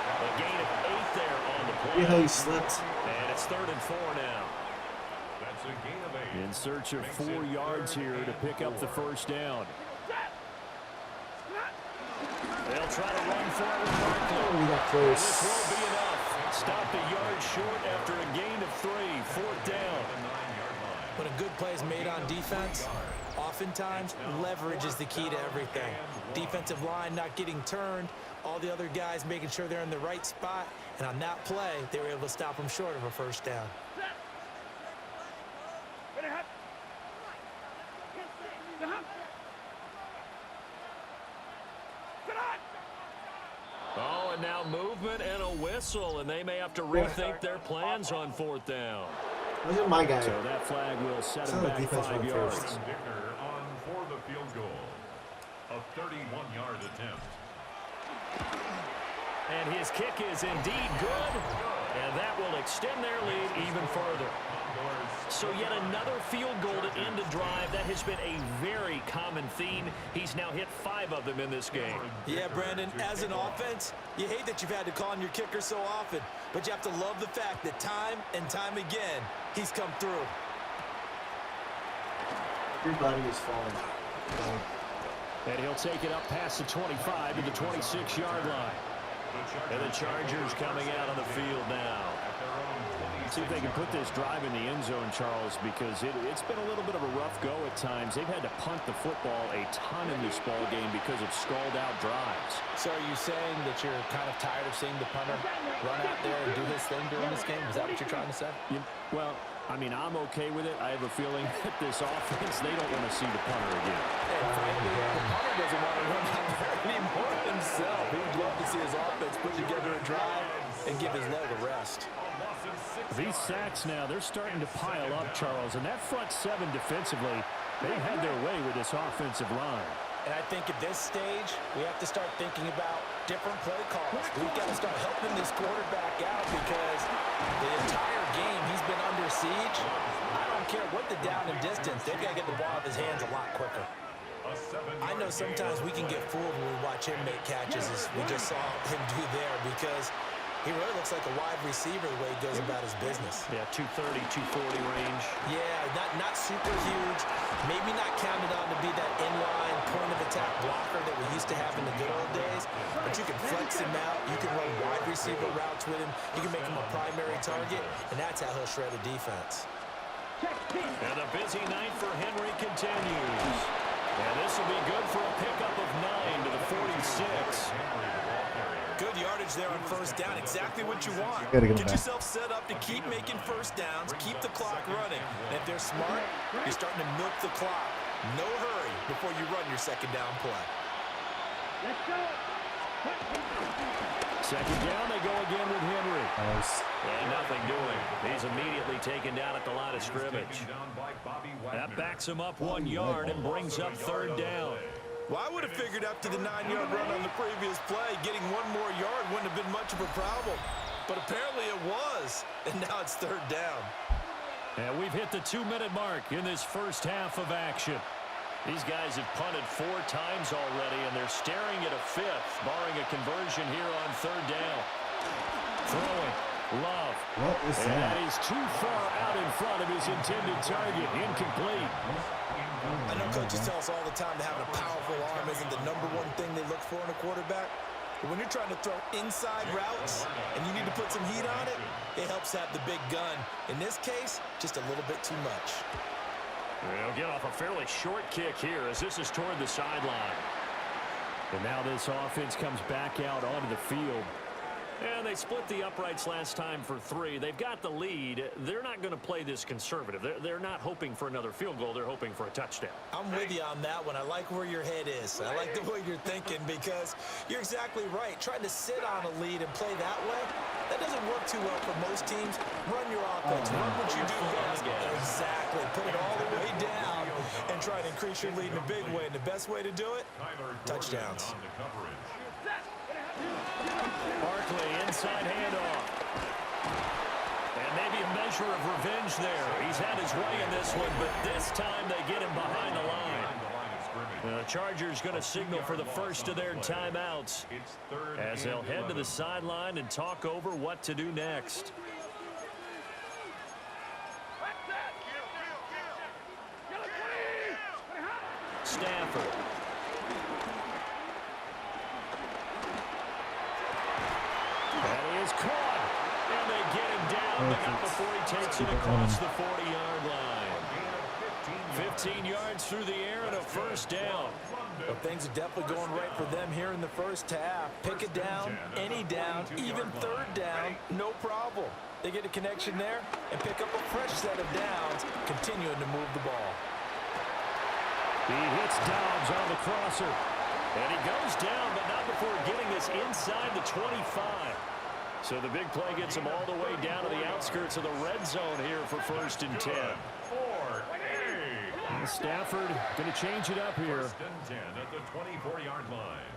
A gain of 8 there on the play. You know how he slipped. And it's 3rd and 4 now. That's a gain of 8. In search of 4 yards here to pick up the first down. They'll try to run forward. Oh, we got This close. won't be enough. Stop the yard short after a gain of 3. 4th down. When a good play is made on defense, oftentimes leverage is the key to everything. Defensive line not getting turned, all the other guys making sure they're in the right spot, and on that play, they were able to stop them short of a first down. Oh, and now movement and a whistle, and they may have to rethink their plans on 4th down. Look at my guy. So that flag will set him Sound like back defense 5 went yards. first. Dicker on for the field goal. A 31-yard attempt. And his kick is indeed good, and that will extend their lead even further. So yet another field goal to end a drive. That has been a very common theme. He's now hit 5 of them in this game. Yeah, Brandon, as an offense, you hate that you've had to call on your kicker so often, but you have to love the fact that time and time again, he's come through. Everybody is falling. And he'll take it up past the 25 to the 26-yard line. And the Chargers coming out on the field now. See if they can put this drive in the end zone, Charles, because it's been a little bit of a rough go at times. They've had to punt the football a ton in this ball game because of stalled-out drives. So are you saying that you're kind of tired of seeing the punter run out there and do his thing during this game? Is that what you're trying to say? Well, I mean, I'm okay with it. I have a feeling that this offense, they don't want to see the punter again. And frankly, the punter doesn't want to run out there anymore himself. He'd love to see his offense put together a drive and give his leg a rest. These sacks now, they're starting to pile up, Charles. And that front 7 defensively, they've had their way with this offensive line. And I think at this stage, we have to start thinking about different play calls. We've got to start helping this quarterback out because the entire game he's been under siege. I don't care what the down and distance, they've got to get the ball out of his hands a lot quicker. I know sometimes we can get fooled when we watch him make catches, as we just saw him do there, because he really looks like a wide receiver the way he goes about his business. Yeah, 230, 240 range. Yeah, not super huge. Maybe not counted on to be that inline point-of-attack blocker that we used to have in the good old days. But you can flex him out. You can run wide receiver routes with him. You can make him a primary target, and that's how he'll shred a defense. And a busy night for Henry continues. And this will be good for a pickup of 9 to the 46. Good yardage there on first down. Exactly what you want. Get Get yourself set up to keep making first downs, keep the clock running. And if they're smart, you're starting to milk the clock. No hurry before you run your second down play. Second down, they go again with Henry. Nice. And nothing doing. He's immediately taken down at the line of scrimmage. That backs him up 1 yard and brings up third down. Well, I would have figured after the 9-yard run on the previous play, getting 1 more yard wouldn't have been much of a problem. But apparently it was, and now it's third down. And we've hit the 2-minute mark in this first half of action. These guys have punted 4 times already, and they're staring at a 5th, barring a conversion here on third down. Throwing. Love. What is And that that? is too far out in front of his intended target. Incomplete. I know coaches tell us all the time that having a powerful arm isn't the #1 thing they look for in a quarterback. But when you're trying to throw inside routes and you need to put some heat on it, it helps have the big gun. In this case, just a little bit too much. They'll get off a fairly short kick here as this is toward the sideline. And now this offense comes back out onto the field. And they split the uprights last time for 3. They've got the lead. They're not going to play this conservative. They're not hoping for another field goal. They're hoping for a touchdown. I'm with you on that one. I like where your head is. I like the way you're thinking because you're exactly right. Trying to sit on a lead and play that way, that doesn't work too well for most teams. Run your offense. Run what you do best. Exactly. Put it all the way down and try to increase your lead in a big way. And the best way to do it, touchdowns. Barkley, inside handoff. And maybe a measure of revenge there. He's had his way in this one, but this time they get him behind the line. The Chargers going to signal for the first of their timeouts as they'll head to the sideline and talk over what to do next. Stafford. And he is caught. And they get him down, but not before he takes it across the 40-yard line. 15 yards through the air and a first down. Well, things are definitely going right for them here in the first half. Pick it down, any down, even third down, no problem. They get a connection there and pick up a fresh set of downs, continuing to move the ball. He hits Dobbs on the crosser. And he goes down, but not before getting this inside the 25. So the big play gets him all the way down to the outskirts of the red zone here for 1st and 10. Stafford going to change it up here. 1st and 10 at the 24-yard line.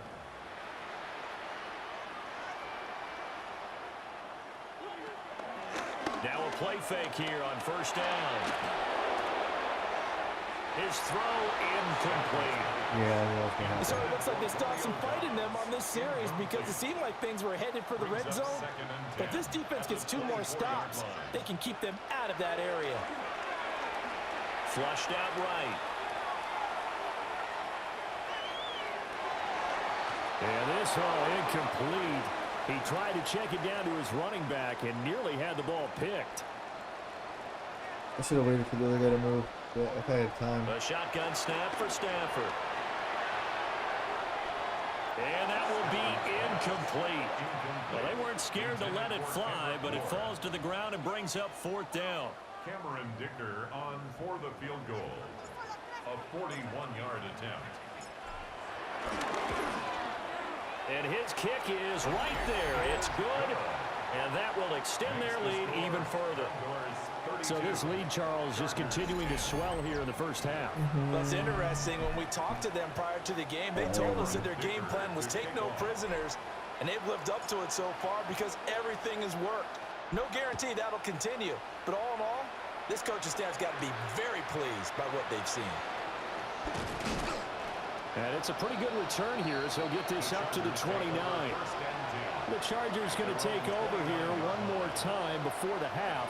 Now a play fake here on 1st down. His throw incomplete. Yeah, So it looks like they stopped some fight in them on this series because it seemed like things were headed for the red zone. But if this defense gets 2 more stops, they can keep them out of that area. Flushed out right. And this all incomplete. He tried to check it down to his running back and nearly had the ball picked. I should have waited for the other guy to move. Yeah, if I had time. The shotgun snap for Stafford. And that will be incomplete. Well, they weren't scared to let it fly, but it falls to the ground and brings up 4th down. Cameron Dicker on for the field goal. A 41-yard attempt. And his kick is right there. It's good. And that will extend their lead even further. So this lead, Charles, just continuing to swell here in the first half. That's interesting. When we talked to them prior to the game, they told us that their game plan was take no prisoners, and they've lived up to it so far because everything has worked. No guarantee that'll continue, but all in all, this coaching staff's got to be very pleased by what they've seen. And it's a pretty good return here, so he'll get this up to the 29. The Chargers going to take over here one more time before the half.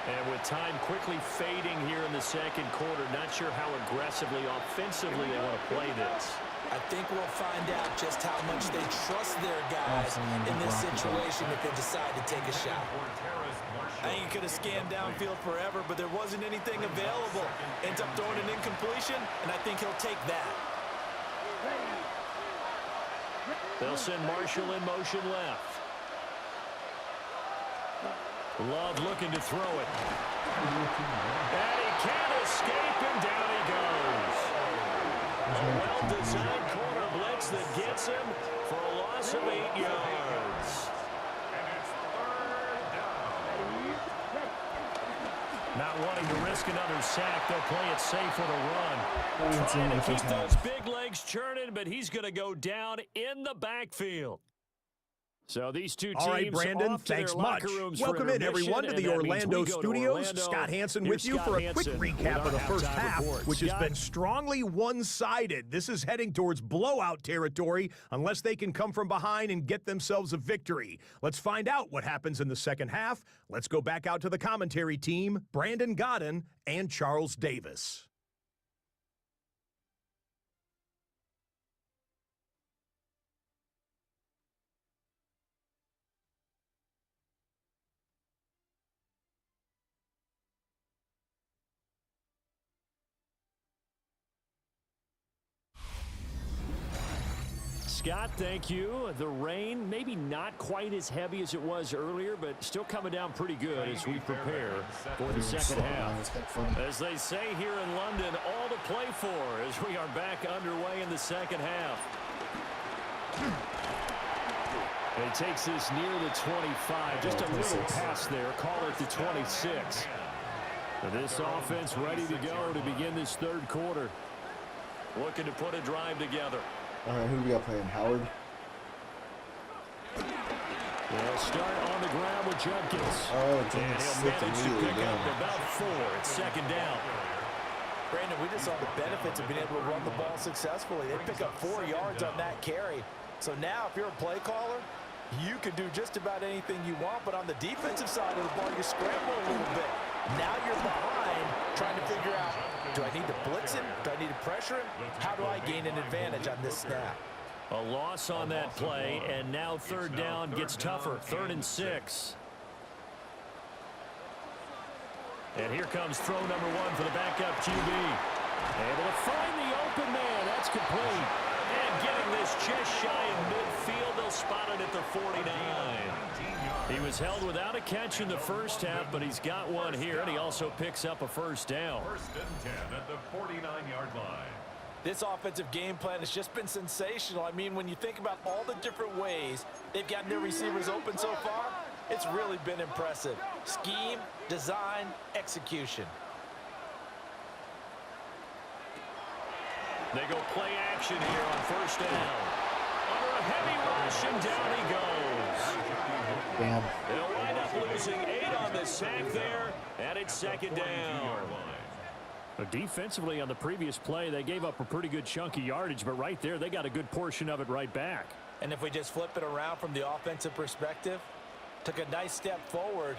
And with time quickly fading here in the second quarter, not sure how aggressively, offensively they want to play this. I think we'll find out just how much they trust their guys in this situation if they decide to take a shot. I think he could have scanned downfield forever, but there wasn't anything available. Ends up throwing an incompletion, and I think he'll take that. They'll send Marshall in motion left. Love looking to throw it. And he can't escape, and down he goes. A well-designed corner blitz that gets him for a loss of 8 yards. Not wanting to risk another sack, they'll play it safe with a run. Trying to keep those big legs churning, but he's going to go down in the backfield. So these two teams. All right, Brandon, off to thanks their much. locker rooms Welcome for in, everyone, to the Orlando studios. Orlando. Scott Hansen Here's with you Scott for a quick Hansen recap of the first half, report. which Scott? has been strongly one-sided. This is heading towards blowout territory unless they can come from behind and get themselves a victory. Let's find out what happens in the second half. Let's go back out to the commentary team, Brandon Godden and Charles Davis. Scott, thank you. The rain, maybe not quite as heavy as it was earlier, but still coming down pretty good as we prepare for the second half. As they say here in London, all to play for as we are back underway in the second half. It takes this near the 25. Just a little pass there. Call it the 26. This offense ready to go to begin this third quarter. Looking to put a drive together. All right, who do we got playing? Howard? They'll start on the ground with Judkins. Oh, and he'll manage to pick up about 4. It's second down. Brandon, we just saw the benefits of being able to run the ball successfully. They pick up 4 yards on that carry. So now if you're a play caller, you can do just about anything you want, but on the defensive side of the ball, you scramble a little bit. Now you're behind trying to figure out, do I need to blitz him? Do I need to pressure him? How do I gain an advantage on this snap? A loss on that play, and now third down gets tougher. 3rd and 6. And here comes throw number 1 for the backup QB. Able to find the open man. That's complete. And getting this just shy of midfield. They'll spot it at the 49. He was held without a catch in the first half, but he's got one here, and he also picks up a first down. 1st and 10 at the 49-yard line. This offensive game plan has just been sensational. I mean, when you think about all the different ways they've gotten their receivers open so far, it's really been impressive. Scheme, design, execution. They go play action here on first down. Under a heavy rush, and down he goes. Damn. They'll wind up losing 8 on the sack there, and it's second down. Defensively on the previous play, they gave up a pretty good chunk of yardage, but right there, they got a good portion of it right back. And if we just flip it around from the offensive perspective, took a nice step forward,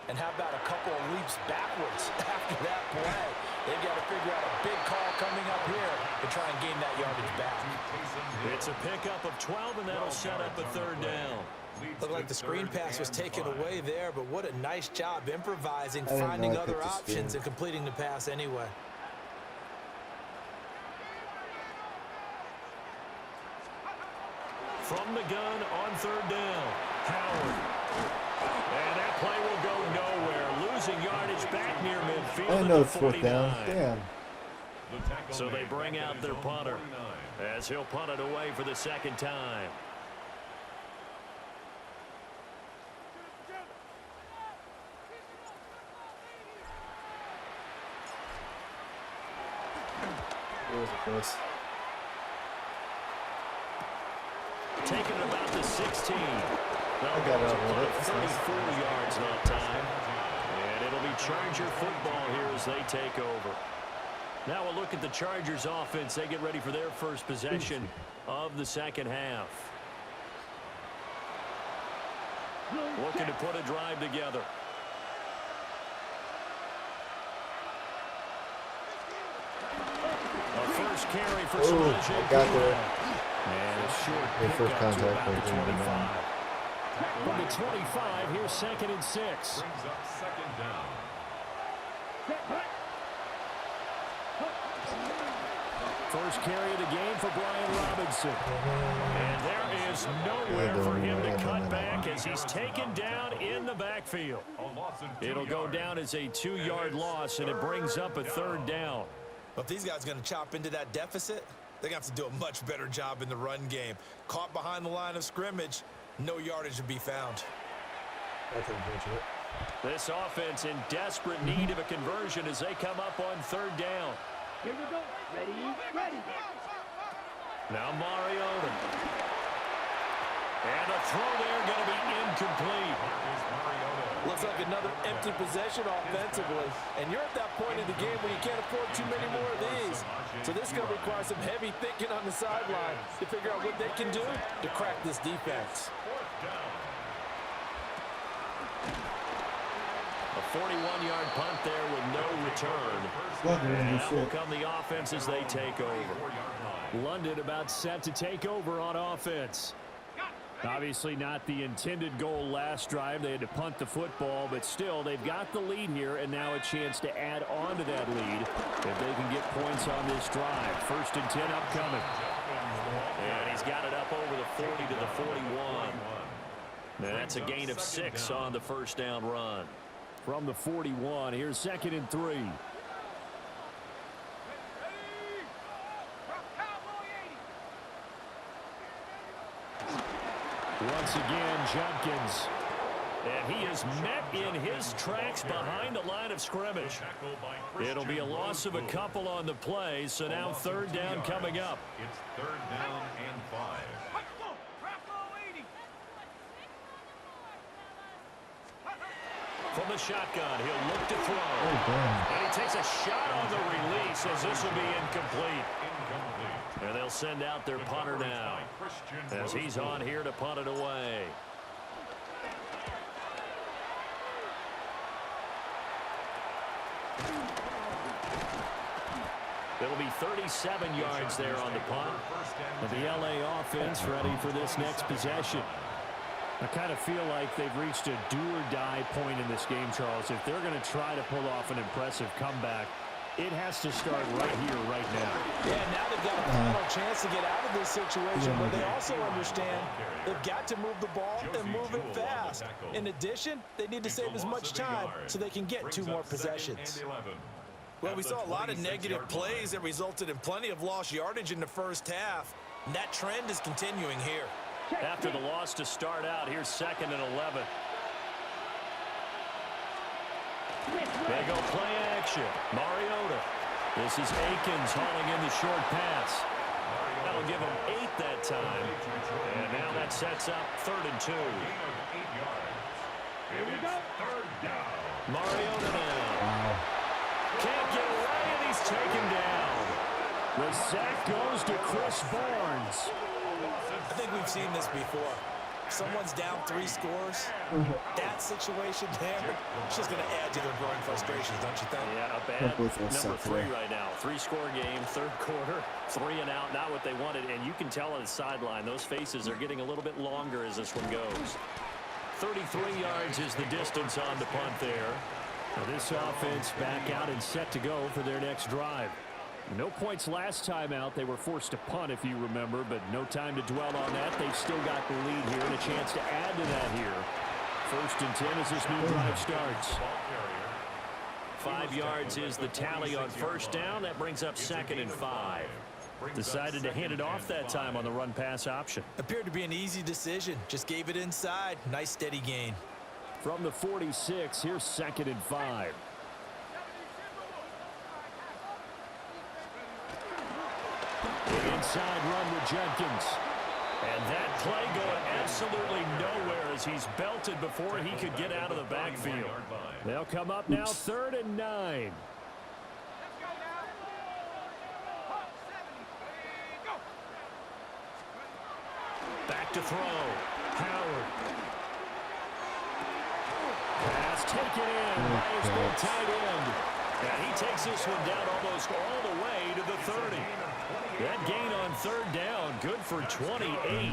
and how about a couple of leaps backwards after that play? They've got to figure out a big call coming up here to try and gain that yardage back. It's a pickup of 12, and that'll set up a third down. Looked like the screen pass was taken away there, but what a nice job improvising, finding other options, and completing the pass anyway. From the gun on third down, Howard. And that play will go nowhere. Losing yardage back near midfield. I didn't know it's 4th down. Damn. So they bring out their punter as he'll punt it away for the second time. Where was it, Chris? Taking about the 16. I got it over it. 34 yards that time. And it'll be Charger football here as they take over. Now we'll look at the Chargers offense. They get ready for their first possession of the second half. Looking to put a drive together. A first carry for Samaje. I got there. And a short First pickup to contact about the right 25. From the 25, here's 2nd and 6. Brings up second down. First carry of the game for Brian Robinson. And there is nowhere for him to cut back as he's taken down in the backfield. It'll go down as a 2-yard loss, and it brings up a third down. But if these guys are going to chop into that deficit, they're going to have to do a much better job in the run game. Caught behind the line of scrimmage, no yardage to be found. That's unfortunate. This offense in desperate need of a conversion as they come up on third down. Here we go. Ready, ready. Now Mariota. And a throw there going to be incomplete. Looks like another empty possession offensively. And you're at that point in the game where you can't afford too many more of these. So this is going to require some heavy thinking on the sideline to figure out what they can do to crack this defense. A 41-yard punt there with no return. And out will come the offense as they take over. London about set to take over on offense. Obviously not the intended goal last drive. They had to punt the football, but still they've got the lead here, and now a chance to add on to that lead if they can get points on this drive. 1st and 10 upcoming. And he's got it up over the 40 to the 41. That's a gain of 6 on the first down run. From the 41, here's 2nd and 3. Once again, Jenkins. And he is met in his tracks behind the line of scrimmage. It'll be a loss of a couple on the play, so now 3rd down coming up. It's 3rd down and 5. From the shotgun, he'll look to throw. And he takes a shot on the release as this will be incomplete. And they'll send out their punter now as he's on here to punt it away. It'll be 37 yards there on the punt. And the LA offense ready for this next possession. I kind of feel like they've reached a do-or-die point in this game, Charles. If they're going to try to pull off an impressive comeback, it has to start right here, right now. Yeah, now they've got a final chance to get out of this situation, but they also understand they've got to move the ball and move it fast. In addition, they need to save as much time so they can get 2 more possessions. Well, we saw a lot of negative plays that resulted in plenty of lost yardage in the first half. And that trend is continuing here. After the loss to start out, here's 2nd and 11. They go play action. Mariota. This is Akins hauling in the short pass. That'll give him 8 that time. And now that sets up 3rd and 2. Mariota now. Can't get away, and he's taken down. The sack goes to Chris Barnes. I think we've seen this before. Someone's down 3 scores. That situation there, it's just going to add to their growing frustrations, don't you think? Yeah, a bad number 3 right now. 3-score game, 3rd quarter, 3 and out, not what they wanted. And you can tell on the sideline, those faces are getting a little bit longer as this one goes. 33 yards is the distance on the punt there. Now this offense back out and set to go for their next drive. No points last time out. They were forced to punt, if you remember, but no time to dwell on that. They've still got the lead here and a chance to add to that here. 1st and 10 as this new drive starts. 5 yards is the tally on 1st down. That brings up 2nd and 5. Decided to hand it off that time on the run-pass option. Appeared to be an easy decision. Just gave it inside. Nice steady gain. From the 46, here's 2nd and 5. Inside run with Jenkins. And that play going absolutely nowhere as he's belted before he could get out of the backfield. They'll come up now 3rd and 9. Back to throw. Howard. Pass taken in by his big tight end. And he takes this one down almost all the way to the 30. That gain on 3rd down, good for 28.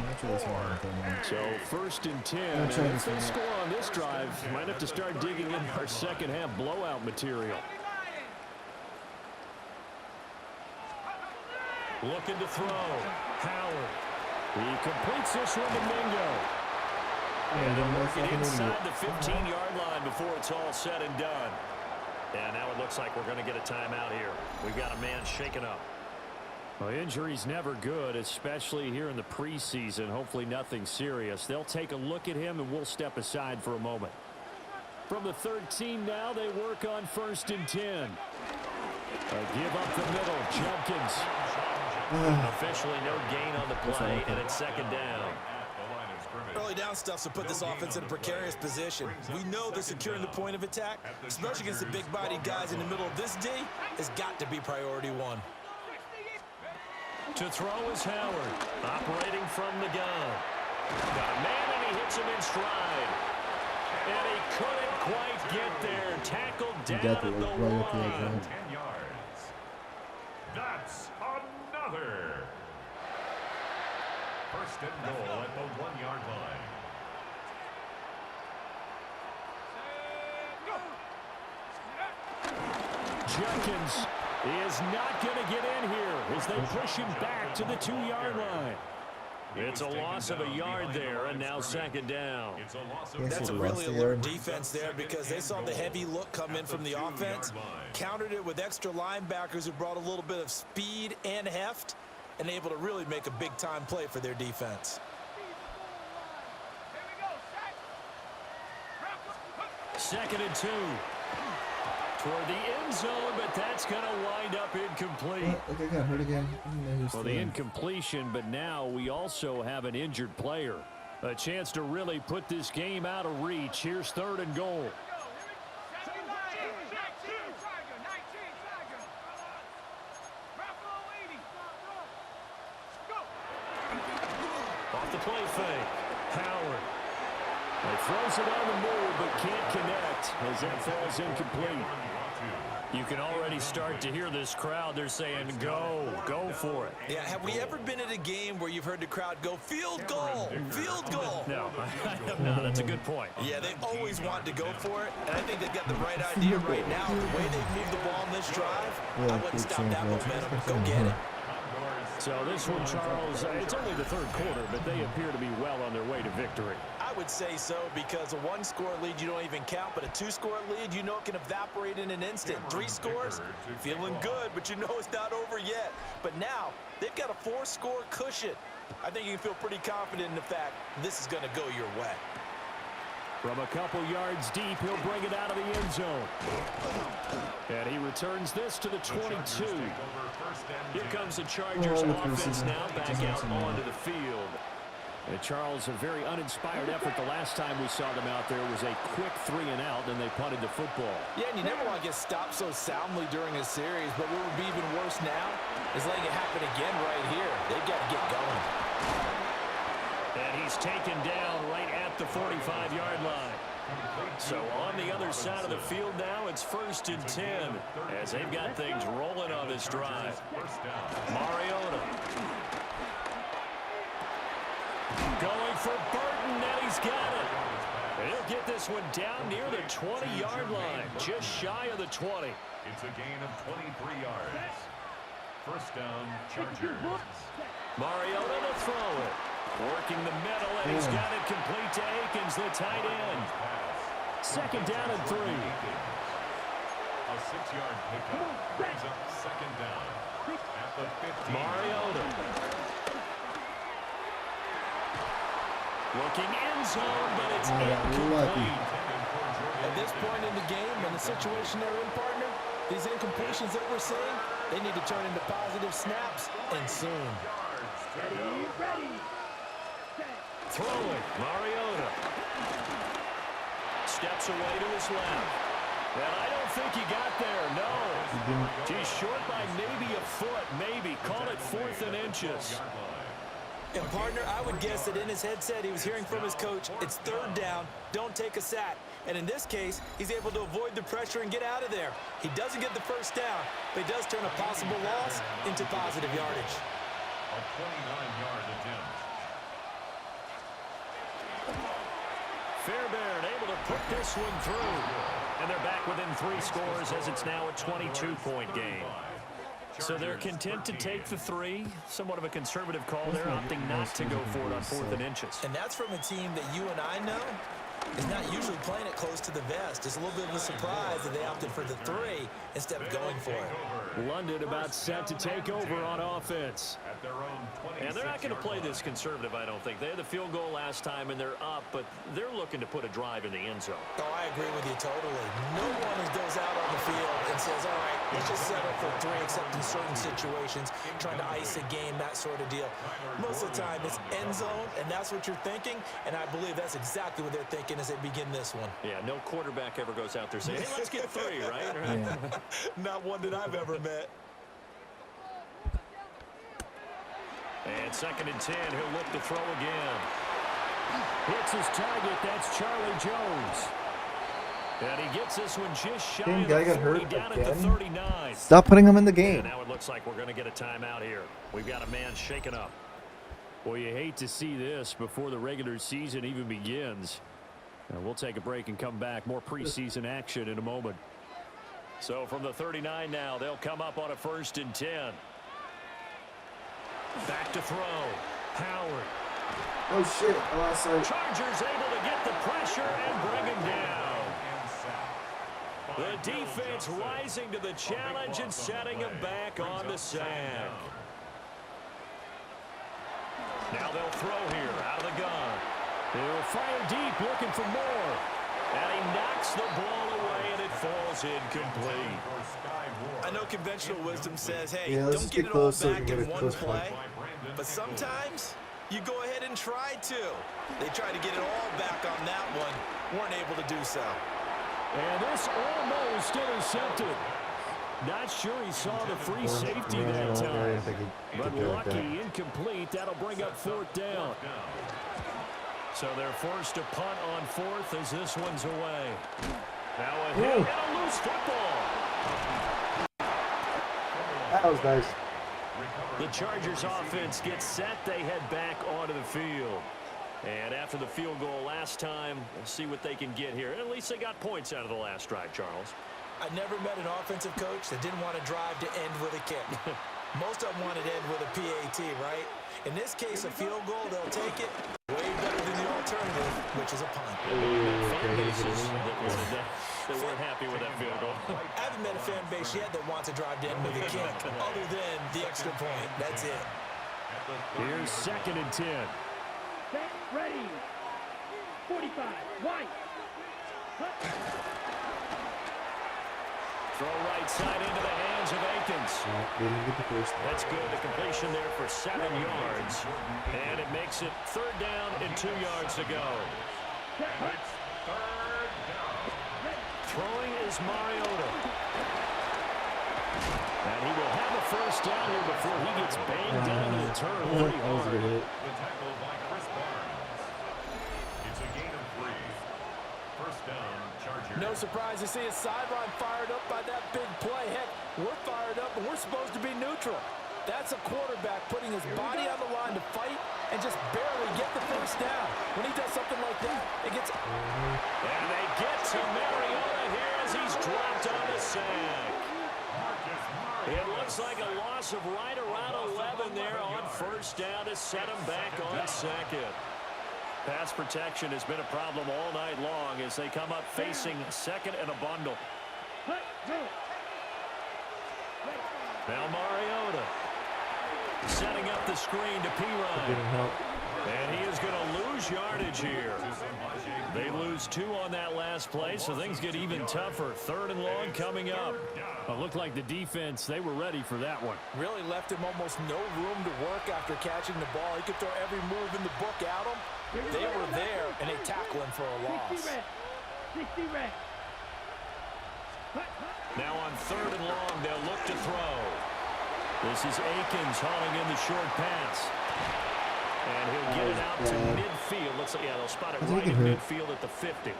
So 1st and 10. And if they score on this drive, might have to start digging in our second half blowout material. Looking to throw. Howard. He completes this one to Mingo. And they'll work it inside the 15-yard line before it's all said and done. And now it looks like we're going to get a timeout here. We've got a man shaken up. Well, injury's never good, especially here in the preseason. Hopefully nothing serious. They'll take a look at him, and we'll step aside for a moment. From the 13 now, they work on 1st and 10. A give up the middle. Jenkins. Officially no gain on the play, and it's 2nd down. Early down stuff's to put this offense in a precarious position. We know they're securing the point of attack, especially against the big-bodied guys in the middle of this D, has got to be priority 1. To throw is Howard, operating from the gun. Got a man, and he hits him in stride. And he couldn't quite get there. Tackled down at the 1. 10 yards. That's another. 1st and goal at the 1-yard line. Jenkins is not going to get in here as they push him back to the 2-yard line. It's a loss of a yard there, and now second down. That's a really alert defense there because they saw the heavy look come in from the offense, countered it with extra linebackers who brought a little bit of speed and heft, and able to really make a big-time play for their defense. Second and 2. Toward the end zone, but that's going to wind up incomplete. Oh, okay, got hurt again. Well, the incompletion, but now we also have an injured player. A chance to really put this game out of reach. Here's third and goal. Off the play fake. Howard. He throws it on the move, but can't connect as that falls incomplete. You can already start to hear this crowd. They're saying, go for it. Yeah, have we ever been at a game where you've heard the crowd go, field goal, field goal? No, no, that's a good point. Yeah, they always want to go for it, and I think they've got the right idea right now. The way they've moved the ball in this drive, I wouldn't stop that momentum. Go get it. So this one, Charles, it's only the third quarter, but they appear to be well on their way to victory. I would say so because a one-score lead you don't even count, but a two-score lead you know can evaporate in an instant. 3 scores, feeling good, but you know it's not over yet. But now they've got a 4-score cushion. I think you can feel pretty confident in the fact this is going to go your way. From a couple yards deep, he'll bring it out of the end zone. And he returns this to the 22. Here comes the Chargers offense now back out onto the field. And Charles, a very uninspired effort the last time we saw them out there was a quick 3-and-out, and they punted the football. Yeah, and you never want to get stopped so soundly during a series, but what would be even worse now is letting it happen again right here. They've got to get going. And he's taken down right at the 45-yard line. So on the other side of the field now, it's 1st and 10 as they've got things rolling on this drive. Mariota. Going for Burton, and he's got it. He'll get this one down near the 20-yard line, just shy of the 20. It's a gain of 23 yards. First down, Chargers. Mariota to throw it. Working the middle, and he's got it complete to Akins, the tight end. Second down and 3. A 6-yard pickup brings up second down at the 15. Mariota. Looking end zone, but it's incomplete. At this point in the game and the situation they're in, partner, these incompletions that we're seeing, they need to turn into positive snaps, and soon. Ready. Throwing, Mariota. Steps away to his left. And I don't think he got there, no. He's short by maybe a foot, maybe. Call it 4th and inches. And, partner, I would guess that in his headset he was hearing from his coach, it's 3rd down, don't take a sack. And in this case, he's able to avoid the pressure and get out of there. He doesn't get the first down, but he does turn a possible loss into positive yardage. A 29-yard attempt. Fairbairn able to put this one through. And they're back within 3 scores as it's now a 22-point game. So they're content to take the 3. Somewhat of a conservative call. They're opting not to go for it on 4th and inches. And that's from a team that you and I know is not usually playing it close to the vest. It's a little bit of a surprise that they opted for the 3 instead of going for it. London about set to take over on offense. And they're not going to play this conservative, I don't think. They had the field goal last time, and they're up, but they're looking to put a drive in the end zone. Oh, I agree with you totally. No one goes out on the field and says, all right, let's just settle for 3, except in certain situations, trying to ice a game, that sort of deal. Most of the time, it's end zone, and that's what you're thinking, and I believe that's exactly what they're thinking as they begin this one. Yeah, no quarterback ever goes out there saying, hey, let's get 3, right? Yeah. Not one that I've ever met. And 2nd and 10, he'll look to throw again. Hits his target, that's Charlie Jones. And he gets this one just shy of the 40, down at the 39. Stop putting him in the game. And now it looks like we're going to get a timeout here. We've got a man shaken up. Well, you hate to see this before the regular season even begins. We'll take a break and come back. More preseason action in a moment. So from the 39 now, they'll come up on a 1st and 10. Back to throw. Howard. Oh shit! I lost sight. Chargers able to get the pressure and bring him down. The defense rising to the challenge and setting him back on the sack. Now they'll throw here out of the gun. He'll fire deep, looking for more. And he knocks the ball away, and it falls incomplete. I know conventional wisdom says, hey, Yeah, don't get it all back in one play. But sometimes you go ahead and try to. They tried to get it all back on that one. Weren't able to do so. And this almost intercepted. Not sure he saw the free safety that time. But lucky, incomplete. That'll bring up 4th down. So they're forced to punt on 4th as this one's away. Now a hit and a loose football. That was nice. The Chargers offense gets set. They head back onto the field. And after the field goal last time, we'll see what they can get here. At least they got points out of the last drive, Charles. I never met an offensive coach that didn't want to drive to end with a kick. Most of them wanted to end with a PAT, right? In this case, a field goal, they'll take it. Way better than the alternative, which is a punt. Fan bases that weren't happy with that field goal. I haven't met a fan base yet that wants to drive to end with a kick, other than the extra point. That's it. Here's 2nd and 10. Set, ready. 45, white. Throw right side into the hands of Akins. That's good. The completion there for 7 yards. And it makes it 3rd down and 2 yards to go. Throwing is Mariota. And he will have a 1st down here before he gets banged down in the turn pretty hard. The tackle by Chris Barnes. It's a gain of 3. 1st down, Chargers. No surprise to see his sideline fired up by that big play. Heck, we're fired up, and we're supposed to be neutral. That's a quarterback putting his body on the line to fight and just barely get the 1st down. When he does something like that, it gets... And they get to Mariota here as he's dropped on the sack. It looks like a loss of right around 11 there on 1st down to set him back on 2nd. Pass protection has been a problem all night long as they come up facing 2nd and a bundle. Now Mariota setting up the screen to P-Ryan. And he is going to lose yardage here. They lose 2 on that last play, so things get even tougher. 3rd and long coming up. It looked like the defense, they were ready for that one. Really left him almost no room to work after catching the ball. He could throw every move in the book at him. They were there, and they tackle him for a loss. 60 red. Now on 3rd and long, they'll look to throw. This is Akins hauling in the short pass. And he'll get it out to midfield. Looks like, yeah, they'll spot it right in midfield at the 50.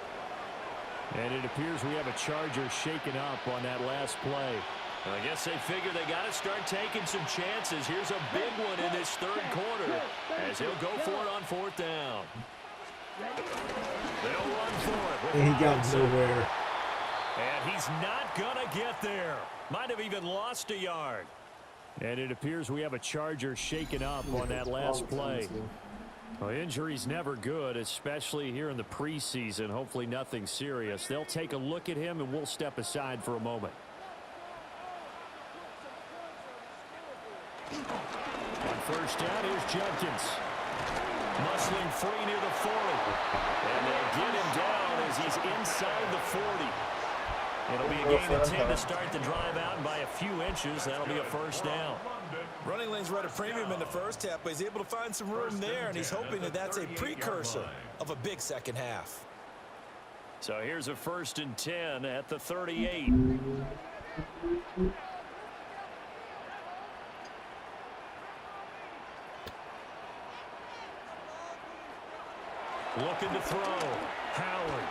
And it appears we have a Charger shaken up on that last play. I guess they figure they got to start taking some chances. Here's a big one in this 3rd quarter as he'll go for it on 4th down. They'll run for it. And he got nowhere. And he's not going to get there. Might have even lost a yard. And it appears we have a Charger shaken up on that last play. Well, injury's never good, especially here in the preseason. Hopefully nothing serious. They'll take a look at him, and we'll step aside for a moment. On 1st down, here's Jenkins. Muscling free near the 40. And they'll get him down as he's inside the 40. It'll be a gain of 10 to start the drive out, and by a few inches, that'll be a 1st down. Running lanes were at a premium in the 1st half, but he's able to find some room there, and he's hoping that that's a precursor of a big 2nd half. So here's a 1st and 10 at the 38. Looking to throw. Howard.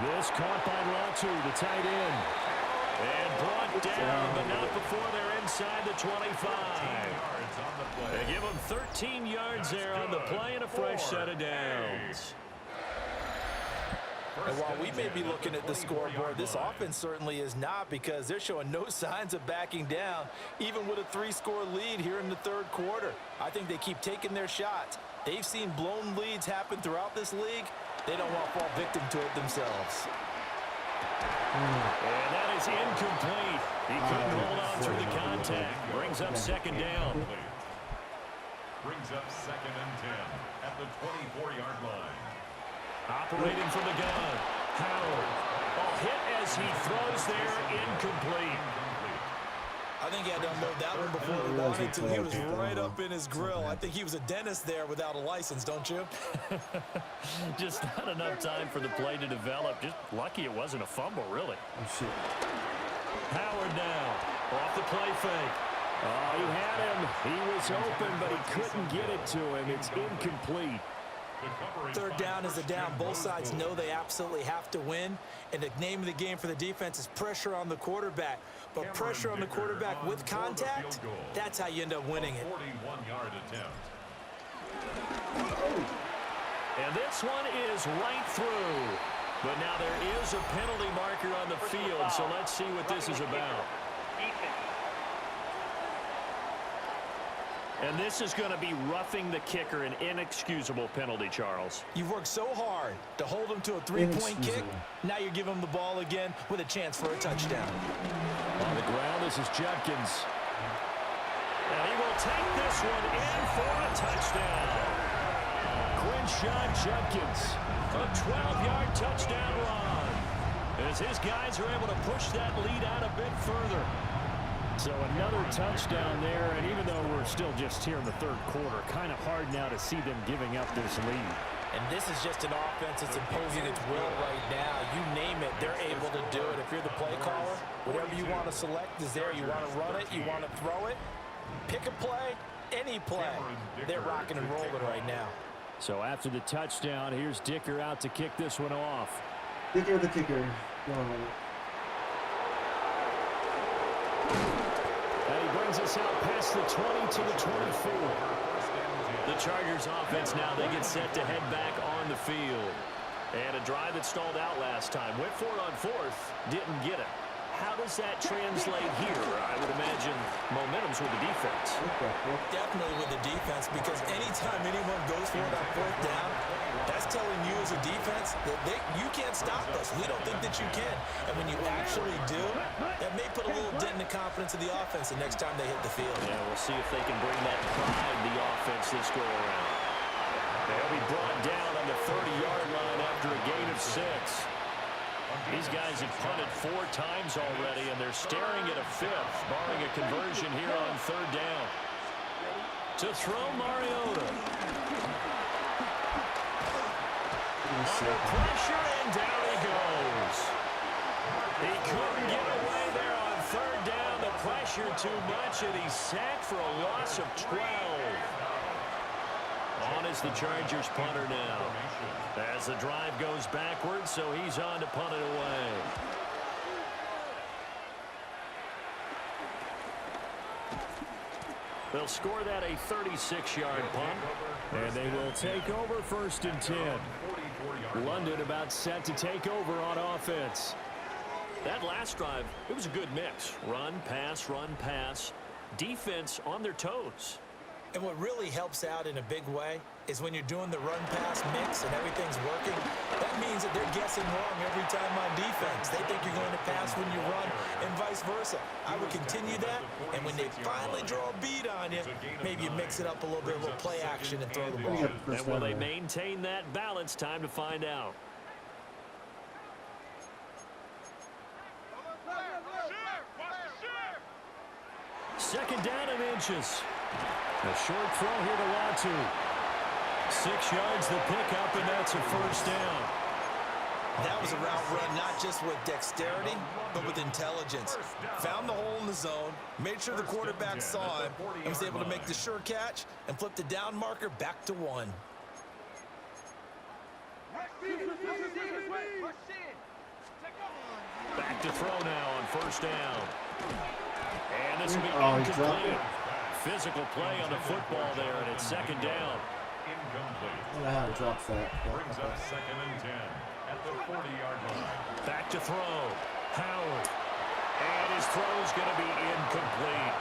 This caught by Latu, the tight end. And brought down, but not before they're inside the 25. They give them 13 yards there on the play and a fresh set of downs. And while we may be looking at the scoreboard, this offense certainly is not, because they're showing no signs of backing down, even with a 3-score lead here in the third quarter. I think they keep taking their shots. They've seen blown leads happen throughout this league. They don't want to fall victim to it themselves. And that is incomplete. He couldn't hold on through the contact. Brings up second down. Brings up 2nd and 10 at the 24-yard line. Operating from the gun. Howard. Hit as he throws there. Incomplete. I think he had to unload that one before he wanted to. He was right up in his grill. I think he was a dentist there without a license, don't you? Just not enough time for the play to develop. Just lucky it wasn't a fumble, really. Oh, shit. Howard now. Off the play fake. Oh, he had him. He was open, but he couldn't get it to him. It's incomplete. Third down is a down. Both sides know they absolutely have to win. And the name of the game for the defense is pressure on the quarterback. But pressure on the quarterback with contact, that's how you end up winning it. 41-yard attempt. And this one is right through. But now there is a penalty marker on the field, so let's see what this is about. And this is going to be roughing the kicker, an inexcusable penalty, Charles. You've worked so hard to hold him to a 3-point kick. Now you give him the ball again with a chance for a touchdown. On the ground, this is Judkins. And he will take this one in for a touchdown. Quinshon Judkins, a 12-yard touchdown run, as his guys are able to push that lead out a bit further. So another touchdown there, and even though we're still just here in the third quarter, kind of hard now to see them giving up this lead. And this is just an offense that's imposing its will right now. You name it, they're able to do it. If you're the play caller, whatever you want to select is there. You want to run it, you want to throw it, pick a play, any play. They're rocking and rolling right now. So after the touchdown, here's Dicker out to kick this one off. Dicker the kicker. Go on. And he brings us out past the 20 to the 24. The Chargers offense now, they get set to head back on the field. And a drive that stalled out last time. Went for it on fourth, didn't get it. How does that translate here? I would imagine momentum's with the defense. Definitely with the defense, because anytime anyone goes for it on fourth down, that's telling you as a defense that you can't stop us. We don't think that you can. And when you actually do, that may put a little dent in the confidence of the offense the next time they hit the field. Yeah, we'll see if they can bring that pride to the offense this go around. They'll be brought down on the 30-yard line after a gain of 6. These guys have punted 4 times already, and they're staring at a 5th, barring a conversion here on third down. To throw Mariota. Under pressure, and down he goes. He couldn't get away there on third down. The pressure too much, and he's sacked for a loss of 12. On is the Chargers punter now. As the drive goes backwards, so he's on to punt it away. They'll score that a 36-yard punt, and they will take over 1st and 10. London about set to take over on offense. That last drive, it was a good mix. Run, pass, defense on their toes. And what really helps out in a big way is when you're doing the run-pass mix and everything's working, that means that they're guessing wrong every time on defense. They think you're going to pass when you run and vice versa. I would continue that, and when they finally draw a beat on you, maybe you mix it up a little bit, a little play action and throw the ball. And will they maintain that balance? Time to find out. Second down and inches. A short throw here to Latu. 6 yards the pickup, and that's a first down. That was a route run not just with dexterity, but with intelligence. Found the hole in the zone, made sure the quarterback saw him, and was able to make the sure catch and flip the down marker back to 1. Back to throw now on first down. And this will be incomplete. Physical play on the football there, and it's second down. Incomplete. I don't know how to drop that. Brings up 2nd and 10 at at the 40-yard line. Back to throw. Howard. And his throw's going to be incomplete.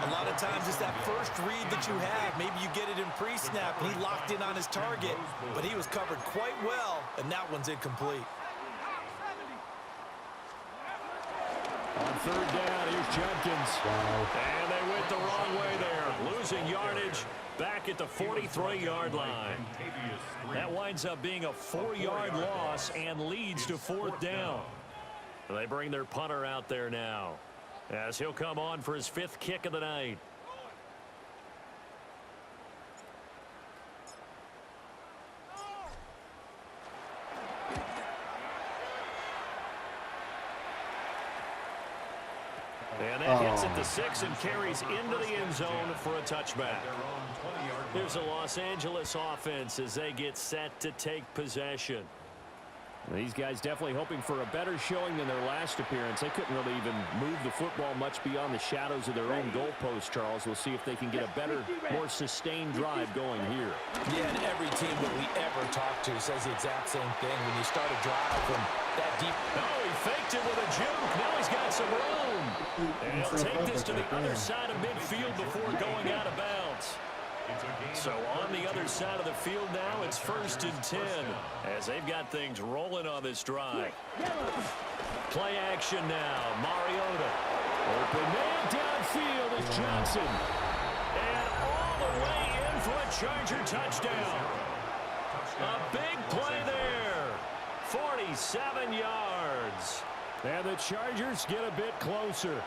A lot of times it's that first read that you have. Maybe you get it in pre-snap, and he locked in on his target, but he was covered quite well, and that one's incomplete. On third down, here's Jenkins. And they went the wrong way there. Losing yardage back at the 43-yard line. That winds up being a 4-yard loss and leads to fourth down. They bring their punter out there now, as he'll come on for his 5th kick of the night. And that hits at the 6 and carries into the end zone for a touchback. Here's the Los Angeles offense as they get set to take possession. These guys definitely hoping for a better showing than their last appearance. They couldn't really even move the football much beyond the shadows of their own goalpost, Charles. We'll see if they can get a better, more sustained drive going here. Yeah, and every team that we ever talk to says the exact same thing. When you start a drive from that deep. Oh, he faked it with a juke. Now he's got some room. And he'll take this to the other side of midfield before going out of bounds. So on the other side of the field now, it's 1st and 10 as they've got things rolling on this drive. Play action now. Mariota. Open man downfield is Johnson. And all the way in for a Charger touchdown. A big play there. 47 yards. And the Chargers get a bit closer.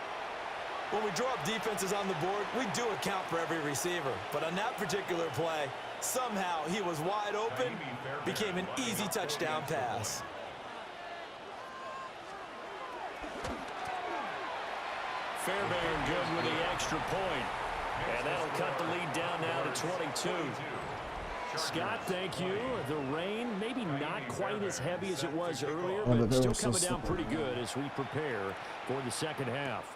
When we draw up defenses on the board, we do account for every receiver. But on that particular play, somehow he was wide open, became an easy touchdown pass. Fairbairn good with the extra point. And that'll cut the lead down now to 22. Scott, thank you. The rain, maybe not quite as heavy as it was earlier, but still coming down pretty good as we prepare for the second half.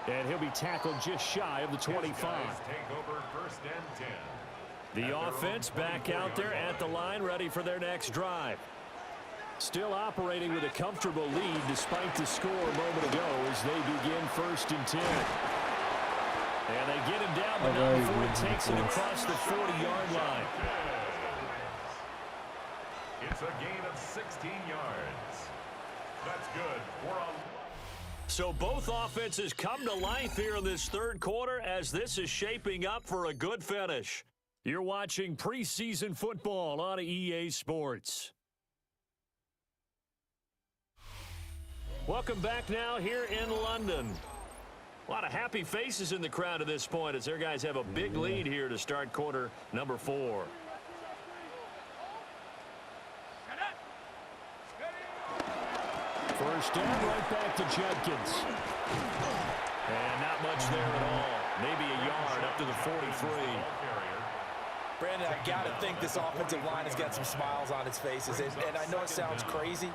And he'll be tackled just shy of the 25. The offense back out there at the line, ready for their next drive. Still operating with a comfortable lead despite the score a moment ago as they begin 1st and 10. And they get him down, but not before he takes it across the 40-yard line. It's a gain of 16 yards. That's good. We're on. So both offenses come to life here in this third quarter as this is shaping up for a good finish. You're watching preseason football on EA Sports. Welcome back now here in London. A lot of happy faces in the crowd at this point as their guys have a big lead here to start quarter number 4. First down, right back to Jenkins. And not much there at all. Maybe a yard up to the 43. Brandon, I got to think this offensive line has got some smiles on its faces. And I know it sounds crazy,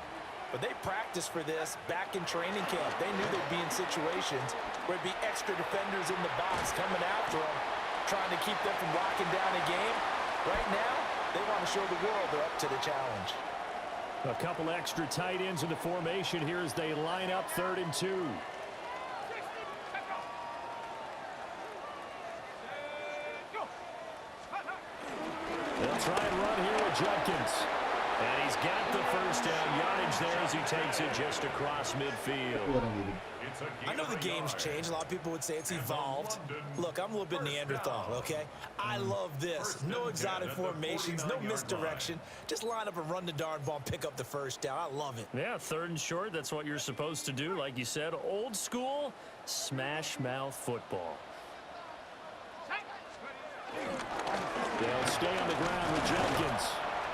but they practiced for this back in training camp. They knew they'd be in situations where it'd be extra defenders in the box coming after them, trying to keep them from locking down a game. Right now, they want to show the world they're up to the challenge. A couple extra tight ends in the formation here as they line up 3rd and 2. They'll try and run here with Jenkins. And he's got the first down yardage there as he takes it just across midfield. I know the game's changed. A lot of people would say it's evolved. Look, I'm a little bit Neanderthal, okay? I love this. No exotic formations, no misdirection. Just line up and run the darn ball and pick up the first down. I love it. Yeah, 3rd and short, that's what you're supposed to do. Like you said, old school, smash mouth football. They'll stay on the ground with Jenkins.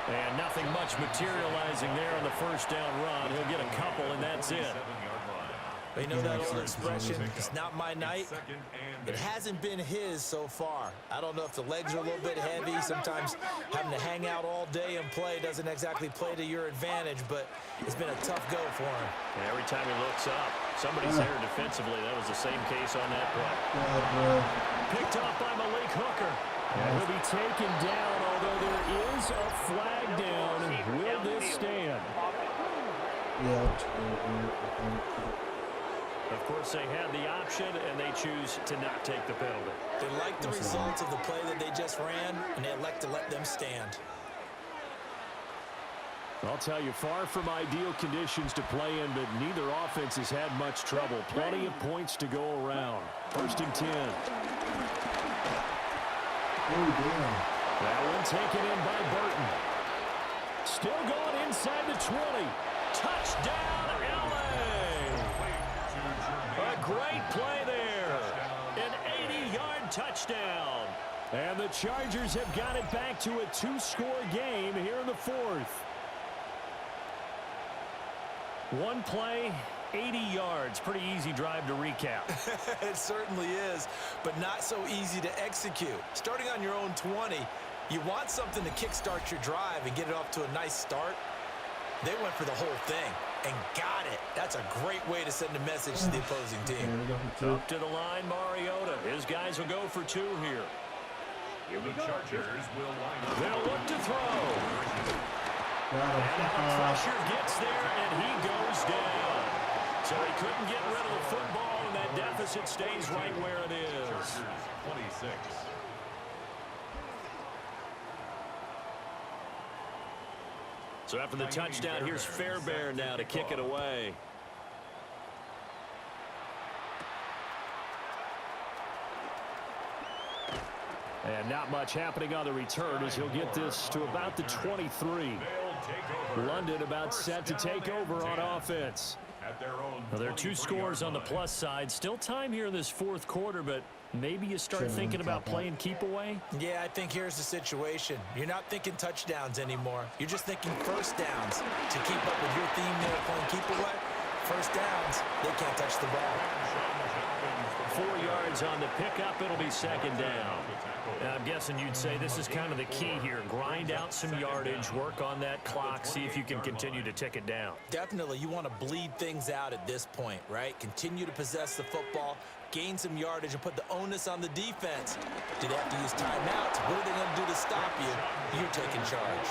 And nothing much materializing there on the first down run. He'll get a couple, and that's it. You know that old expression, it's not my night? It hasn't been his so far. I don't know if the legs are a little bit heavy. Sometimes having to hang out all day and play doesn't exactly play to your advantage, but it's been a tough go for him. And every time he looks up, somebody's there defensively. That was the same case on that play. Picked off by Malik Hooker. And he'll be taken down, although there is a flag down. Will this stand? Yeah. Of course, they had the option, and they choose to not take the penalty. They like the results of the play that they just ran, and they elect to let them stand. I'll tell you, far from ideal conditions to play in, but neither offense has had much trouble. Plenty of points to go around. 1st and 10. That one taken in by Burton. Still going inside the 20. Touchdown, LA! A great play there. An 80-yard touchdown. And the Chargers have got it back to a 2-score game here in the 4th. One play, 80 yards. Pretty easy drive to recap. It certainly is, but not so easy to execute. Starting on your own 20, you want something to kickstart your drive and get it off to a nice start. They went for the whole thing and got it. That's a great way to send a message to the opposing team. Up to the line, Mariota. His guys will go for 2 here. The Chargers will line up. They'll look to throw. And the pressure gets there, and he goes down. So he couldn't get rid of the football, and that deficit stays right where it is. Chargers 26. So after the touchdown, here's Fairbairn now to kick it away. And not much happening on the return as he'll get this to about the 23. London about set to take over on offense. Now, there are 2 scores on the plus side. Still time here in this 4th quarter, but maybe you start thinking about playing keep away? Yeah, I think here's the situation. You're not thinking touchdowns anymore. You're just thinking first downs. To keep up with your theme there playing keep away, first downs, they can't touch the ball. 4 yards on the pickup. It'll be 2nd down. And I'm guessing you'd say this is kind of the key here. Grind out some yardage, work on that clock, see if you can continue to tick it down. Definitely, you want to bleed things out at this point, right? Continue to possess the football, gain some yardage, and put the onus on the defense. Do they have to use timeouts? What are they going to do to stop you? You're taking charge.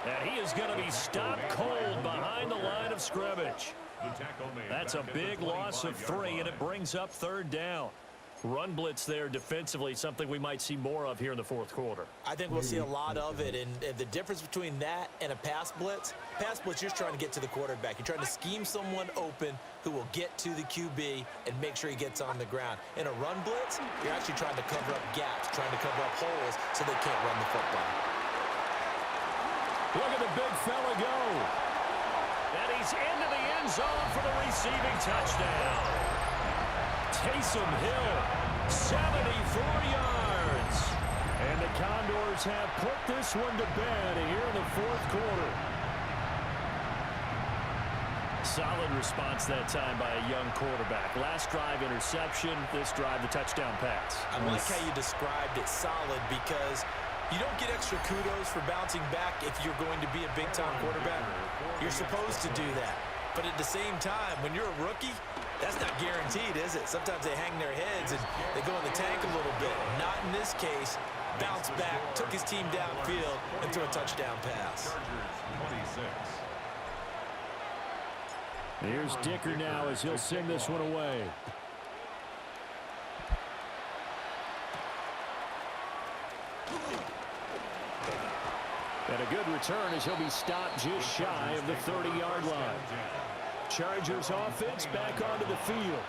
And he is going to be stopped cold behind the line of scrimmage. That's a big loss of 3, and it brings up 3rd down. Run blitz there defensively, something we might see more of here in the 4th quarter. I think we'll see a lot of it, and the difference between that and a pass blitz, you're just trying to get to the quarterback. You're trying to scheme someone open who will get to the QB and make sure he gets on the ground. In a run blitz, you're actually trying to cover up gaps, trying to cover up holes so they can't run the football. Look at the big fella go. And he's into the end zone for the receiving touchdown. Taysom Hill, 74 yards. And the Condors have put this one to bed here in the 4th quarter. Solid response that time by a young quarterback. Last drive interception, this drive the touchdown pass. I like how you described it, solid, because you don't get extra kudos for bouncing back if you're going to be a big-time quarterback. You're supposed to do that. But at the same time, when you're a rookie, that's not guaranteed, is it? Sometimes they hang their heads and they go in the tank a little bit. Not in this case. Bounced back, took his team downfield, and threw a touchdown pass. Here's Dicker now as he'll send this one away. And a good return as he'll be stopped just shy of the 30-yard line. Chargers offense back onto the field.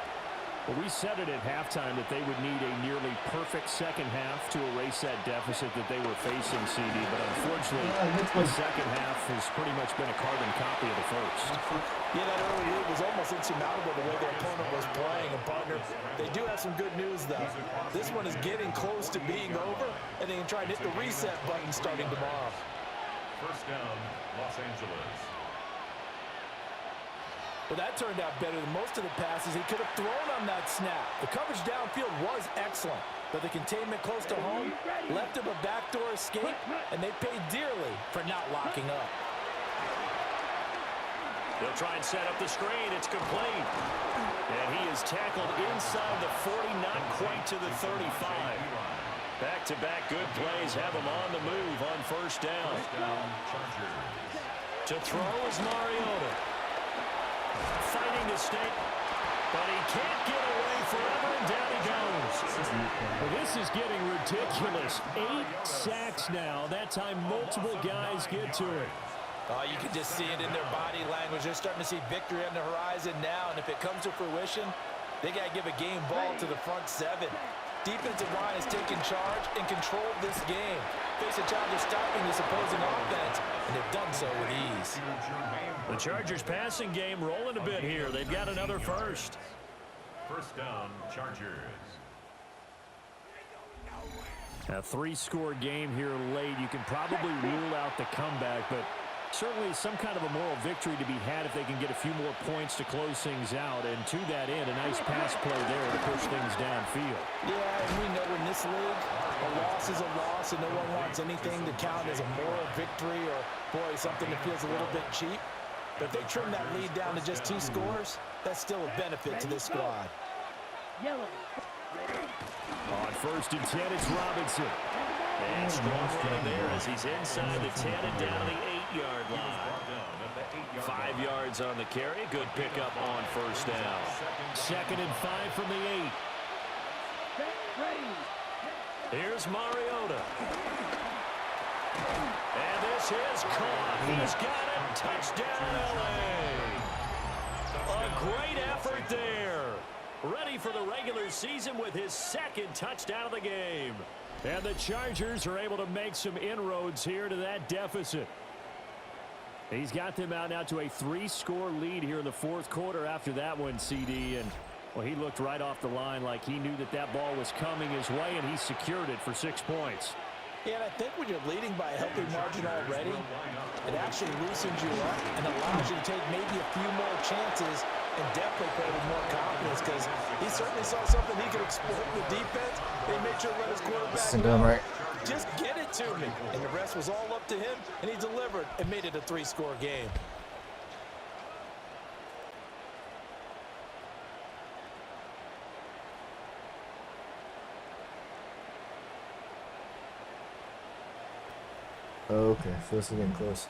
Well, we said it at halftime that they would need a nearly perfect second half to erase that deficit that they were facing, CD. But unfortunately, the second half has pretty much been a carbon copy of the first. Yeah, that early lead was almost insurmountable the way their opponent was playing. And, partner, they do have some good news, though. This one is getting close to being over, and they can try and hit the reset button starting tomorrow. First down, Los Angeles. Well, that turned out better than most of the passes he could have thrown on that snap. The coverage downfield was excellent, but the containment close to home left him a backdoor escape, and they paid dearly for not locking up. They'll try and set up the screen. It's complete. And he is tackled inside the 40, not quite to the 35. Back-to-back good plays have him on the move on first down. To throw is Mariota. Fighting to stay, but he can't get away forever, and down he goes. Well, this is getting ridiculous. 8 sacks now. That time multiple guys get to it. Oh, you can just see it in their body language. They're starting to see victory on the horizon now, and if it comes to fruition, they got to give a game ball to the front 7. Defensive line has taken charge and controlled this game. Face a challenge of stopping this opposing offense, and they've done so with ease. The Chargers passing game rolling a bit here. They've got another first. First down, Chargers. A 3-score game here late. You can probably rule out the comeback, but certainly some kind of a moral victory to be had if they can get a few more points to close things out. And to that end, a nice pass play there to push things downfield. Yeah, and we know in this league, a loss is a loss, and no one wants anything to count as a moral victory or, boy, something that feels a little bit cheap. But if they trim that lead down to just 2 scores, that's still a benefit to this squad. Yellow. On first and 10, it's Robinson. And strong run there as he's inside the 10 and down to the 8-yard line. 5 yards on the carry. Good pickup on first down. Second and 5 from the 8. Here's Mariota. And this is caught. He's got it. Touchdown, L.A. A great effort there. Ready for the regular season with his 2nd touchdown of the game. And the Chargers are able to make some inroads here to that deficit. He's got them out now to a 3-score lead here in the 4th quarter after that one, CD. And, well, he looked right off the line like he knew that that ball was coming his way, and he secured it for 6 points. Yeah, and I think when you're leading by a healthy margin already, it actually loosens you up and allows you to take maybe a few more chances and definitely play with more confidence, because he certainly saw something he could exploit in the defense. They made sure to let his quarterback know, right. just get it to me. And the rest was all up to him, and he delivered and made it a 3-score game. Okay, so this is getting close.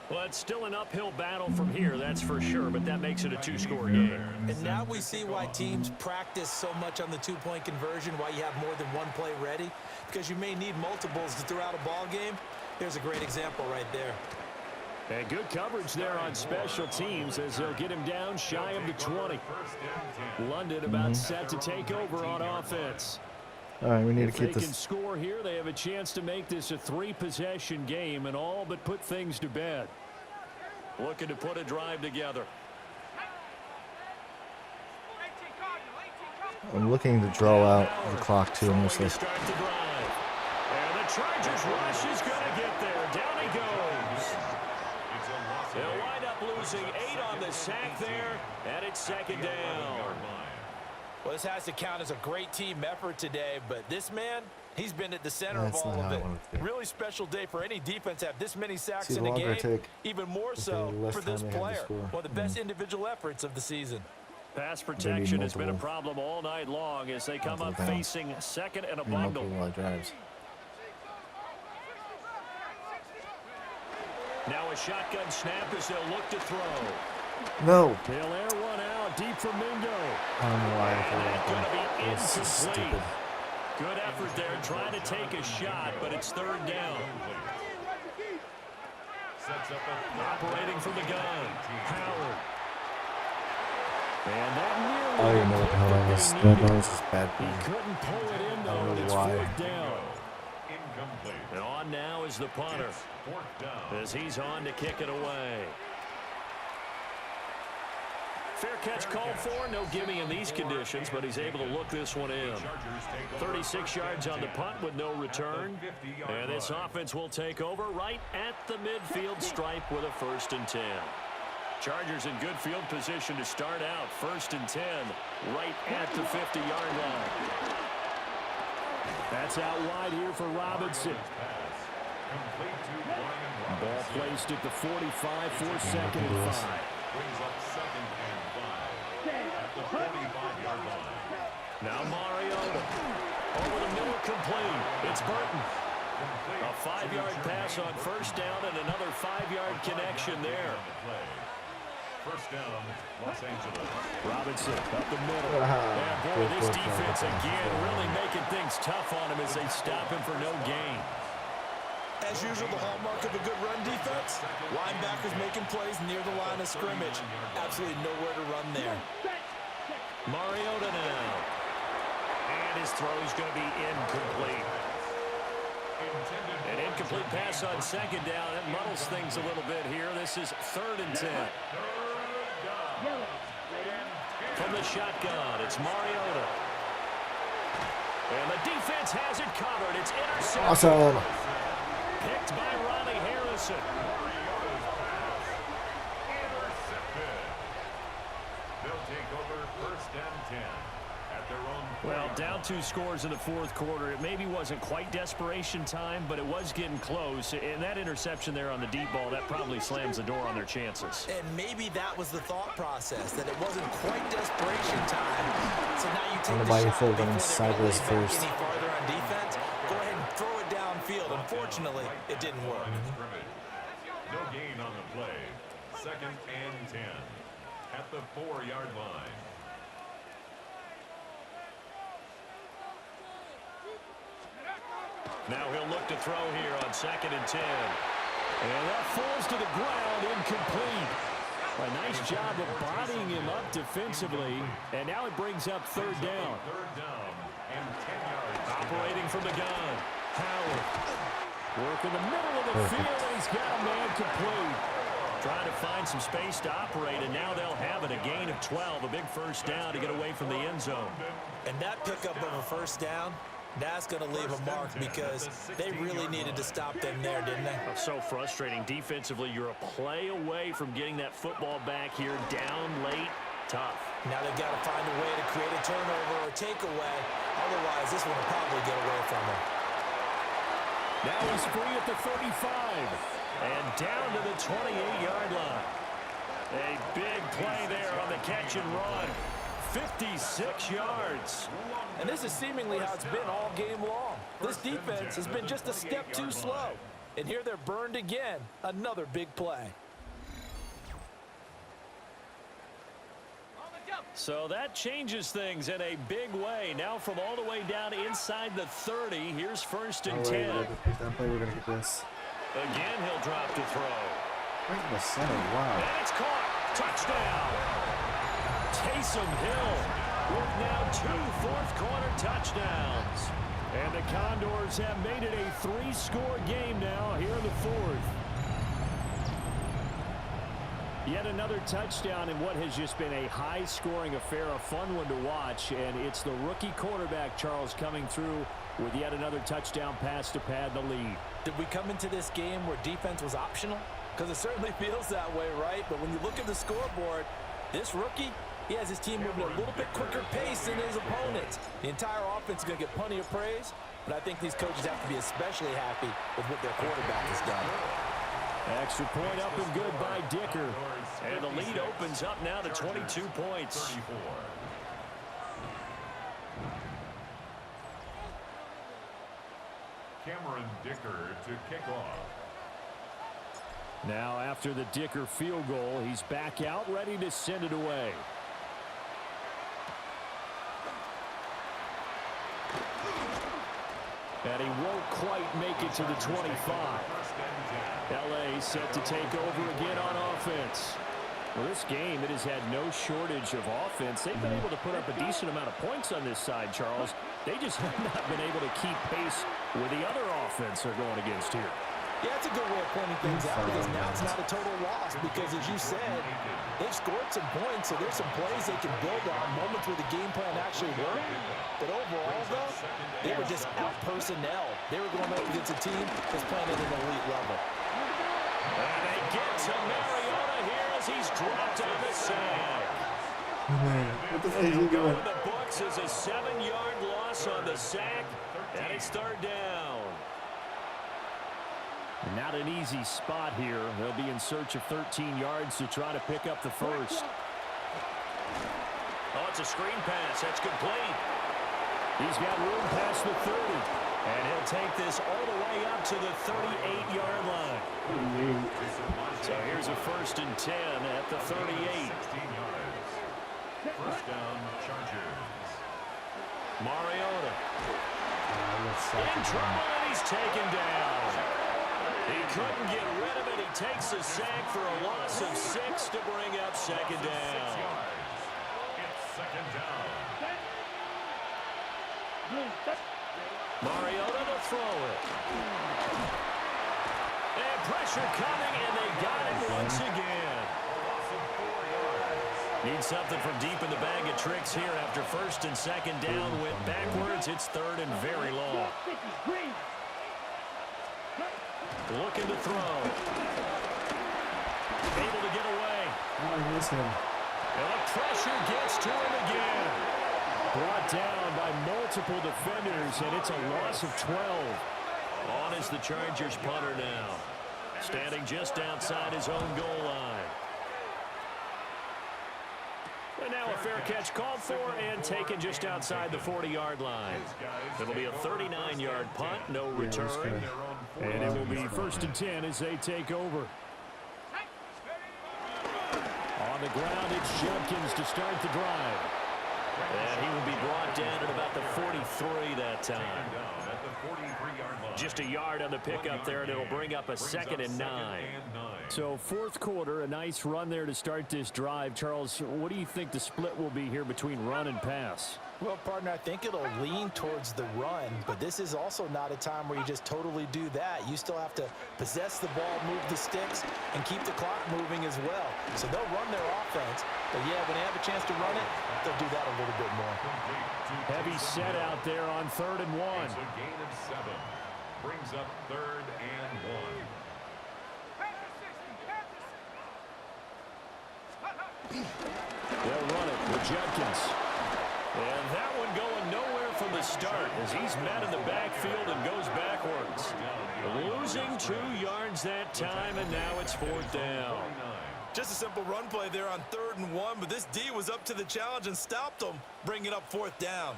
Well, it's still an uphill battle from here, that's for sure, but that makes it a 2-score game. And now we see why teams practice so much on the 2-point conversion, why you have more than one play ready, because you may need multiples throughout a ball game. Here's a great example right there. And good coverage there on special teams as they'll get him down shy of the 20. London about set to take over on offense. All right, we need if to keep they this. can score here, they have a chance to make this a 3-possession game and all but put things to bed. Looking to put a drive together. I'm looking to draw out the clock too, mostly. Start the drive. And the Chargers rush is going to get there. Down he goes. They'll wind up losing 8 on the sack there, and it's 2nd down. Well, this has to count as a great team effort today, but this man, he's been at the center of all of it. Really special day for any defense to have this many sacks in a game, even more so for this player. One of the best individual efforts of the season. Pass protection has been a problem all night long as they come up facing second and a bundle. Now a shotgun snap as they'll look to throw. No. They'll air one out deep for Mingo. I don't know why I And that's going to be This is incomplete. stupid. Good effort there trying to take a shot, but it's 3rd down. Operating from the gun, Howard. And that nearly I don't even know what the hell that was. That was just bad. He couldn't pull it in, though, and it's 4th down. And on now is the punter as he's on to kick it away. Fair catch called for. No gimme in these conditions, but he's able to look this one in. 36 yards on the punt with no return. And this offense will take over right at the midfield stripe with a 1st and 10. Chargers in good field position to start out. 1st and 10 right at the 50-yard line. That's out wide here for Robinson. Ball placed at the 45 for 2nd and 5. the 45-yard line. Now Mariota. Over the middle, complete. It's Burton. A 5-yard pass on first down and another 5-yard connection there. First down, Los Angeles. Robinson up the middle. And boy, this defense again really making things tough on him as they stop him for no gain. As usual, the hallmark of a good run defense, linebackers making plays near the line of scrimmage. Absolutely nowhere to run there. Mariota now. And his throw is going to be incomplete. An incomplete pass on second down. That muddles things a little bit here. This is 3rd and 10. From the shotgun, it's Mariota. And the defense has it covered. It's intercepted. Awesome. Picked by Ronnie Harrison. Intercepted. They'll take over 1st and 10 at their own. Well, down 2 scores in the 4th quarter. It maybe wasn't quite desperation time, but it was getting close. And that interception there on the deep ball, that probably slams the door on their chances. And maybe that was the thought process, that it wasn't quite desperation time. So now you take the shot before they really back any farther on defense. Go ahead and throw it downfield. Unfortunately, it didn't work. No gain on the play. 2nd and 10 at the 4-yard line. Now he'll look to throw here on 2nd and 10. And that falls to the ground, incomplete. A nice job of bodying him up defensively. And now it brings up 3rd down. 3rd down and 10 yards. Operating from the gun. Howard. Work in the middle of the field, and he's got a man complete. Trying to find some space to operate, and now they'll have it. A gain of 12, a big first down to get away from the end zone. And that pickup of a first down, that's going to leave a mark because they really needed to stop them there, didn't they? So frustrating. Defensively, you're a play away from getting that football back here. Down late, tough. Now they've got to find a way to create a turnover or takeaway. Otherwise, this one will probably get away from them. Now he's free at the 35. And down to the 28-yard line. A big play there on the catch and run. 56 yards. And this is seemingly how it's been all game long. This defense has been just a step too slow. And here they're burned again. Another big play. So that changes things in a big way. Now from all the way down inside the 30, here's 1st and 10. We're going to get this. Again, he'll drop to throw. Right in the center, wow. And it's caught. Touchdown. Taysom Hill with now 2 fourth-quarter touchdowns. And the Condors have made it a 3-score game now here in the 4th. Yet another touchdown in what has just been a high-scoring affair, a fun one to watch. And it's the rookie quarterback, Charles, coming through with yet another touchdown pass to pad the lead. Did we come into this game where defense was optional? Because it certainly feels that way, right? But when you look at the scoreboard, this rookie, he has his team moving at a little bit quicker pace than his opponents. The entire offense is going to get plenty of praise, but I think these coaches have to be especially happy with what their quarterback has done. Extra point up and good by Dicker. And the lead opens up now to 22 points. 34. Cameron Dicker to kick off. Now after the Dicker field goal, he's back out ready to send it away. And he won't quite make it to the 25. LA set to take over again on offense. Well, this game, it has had no shortage of offense. They've been able to put up a decent amount of points on this side, Charles. They just have not been able to keep pace with the other offense they're going against here. Yeah, it's a good way of pointing things out because now it's not a total loss because, as you said, they've scored some points, so there's some plays they can build on, moments where the game plan actually worked. But overall, though, they were just out-personnel. They were going up against a team that's playing at an elite level. And they get to Mariota here as he's dropped on the sack. What the hell is he He'll go doing? in the books as a 7-yard loss on the sack, and it's 3rd down. Not an easy spot here. They'll be in search of 13 yards to try to pick up the first. Oh, it's a screen pass. That's complete. He's got room past the 30. And he'll take this all the way up to the 38-yard line. So here's a 1st and 10 at the 38. 16 yards. First down, Chargers. Mariota. In trouble, and he's taken down. He couldn't get rid of it. He takes a sack for a loss of 6 to bring up 2nd down. 6 yards. It's 2nd down. Mariota to throw it. And pressure coming, and they got it once again. Need something from deep in the bag of tricks here after 1st and 2nd down. Went backwards. It's 3rd and very long. Looking to throw. Able to get away. I miss him. And the pressure gets to him again. Brought down by multiple defenders, and it's a loss of 12. On is the Chargers punter now. Standing just outside his own goal line. And now a fair catch called for and taken just outside the 40-yard line. It'll be a 39-yard punt, no return. And it will be 1st and 10 as they take over. On the ground, it's Judkins to start the drive. And he will be brought down at about the 43 that time. Just a yard on the pickup there, and it'll bring up a 2nd and 9. So 4th quarter, a nice run there to start this drive. Charles, what do you think the split will be here between run and pass? Well, partner, I think it'll lean towards the run, but this is also not a time where you just totally do that. You still have to possess the ball, move the sticks, and keep the clock moving as well. So they'll run their offense, but yeah, when they have a chance to run it, they'll do that a little bit more. Heavy set out there on 3rd and 1. It's a gain of 7. Brings up 3rd and 1. They'll run it with Judkins. And that one going nowhere from the start as he's met in the backfield and goes backwards. Losing 2 yards that time, and now it's 4th down. Just a simple run play there on 3rd and 1, but this D was up to the challenge and stopped them, bringing up 4th down.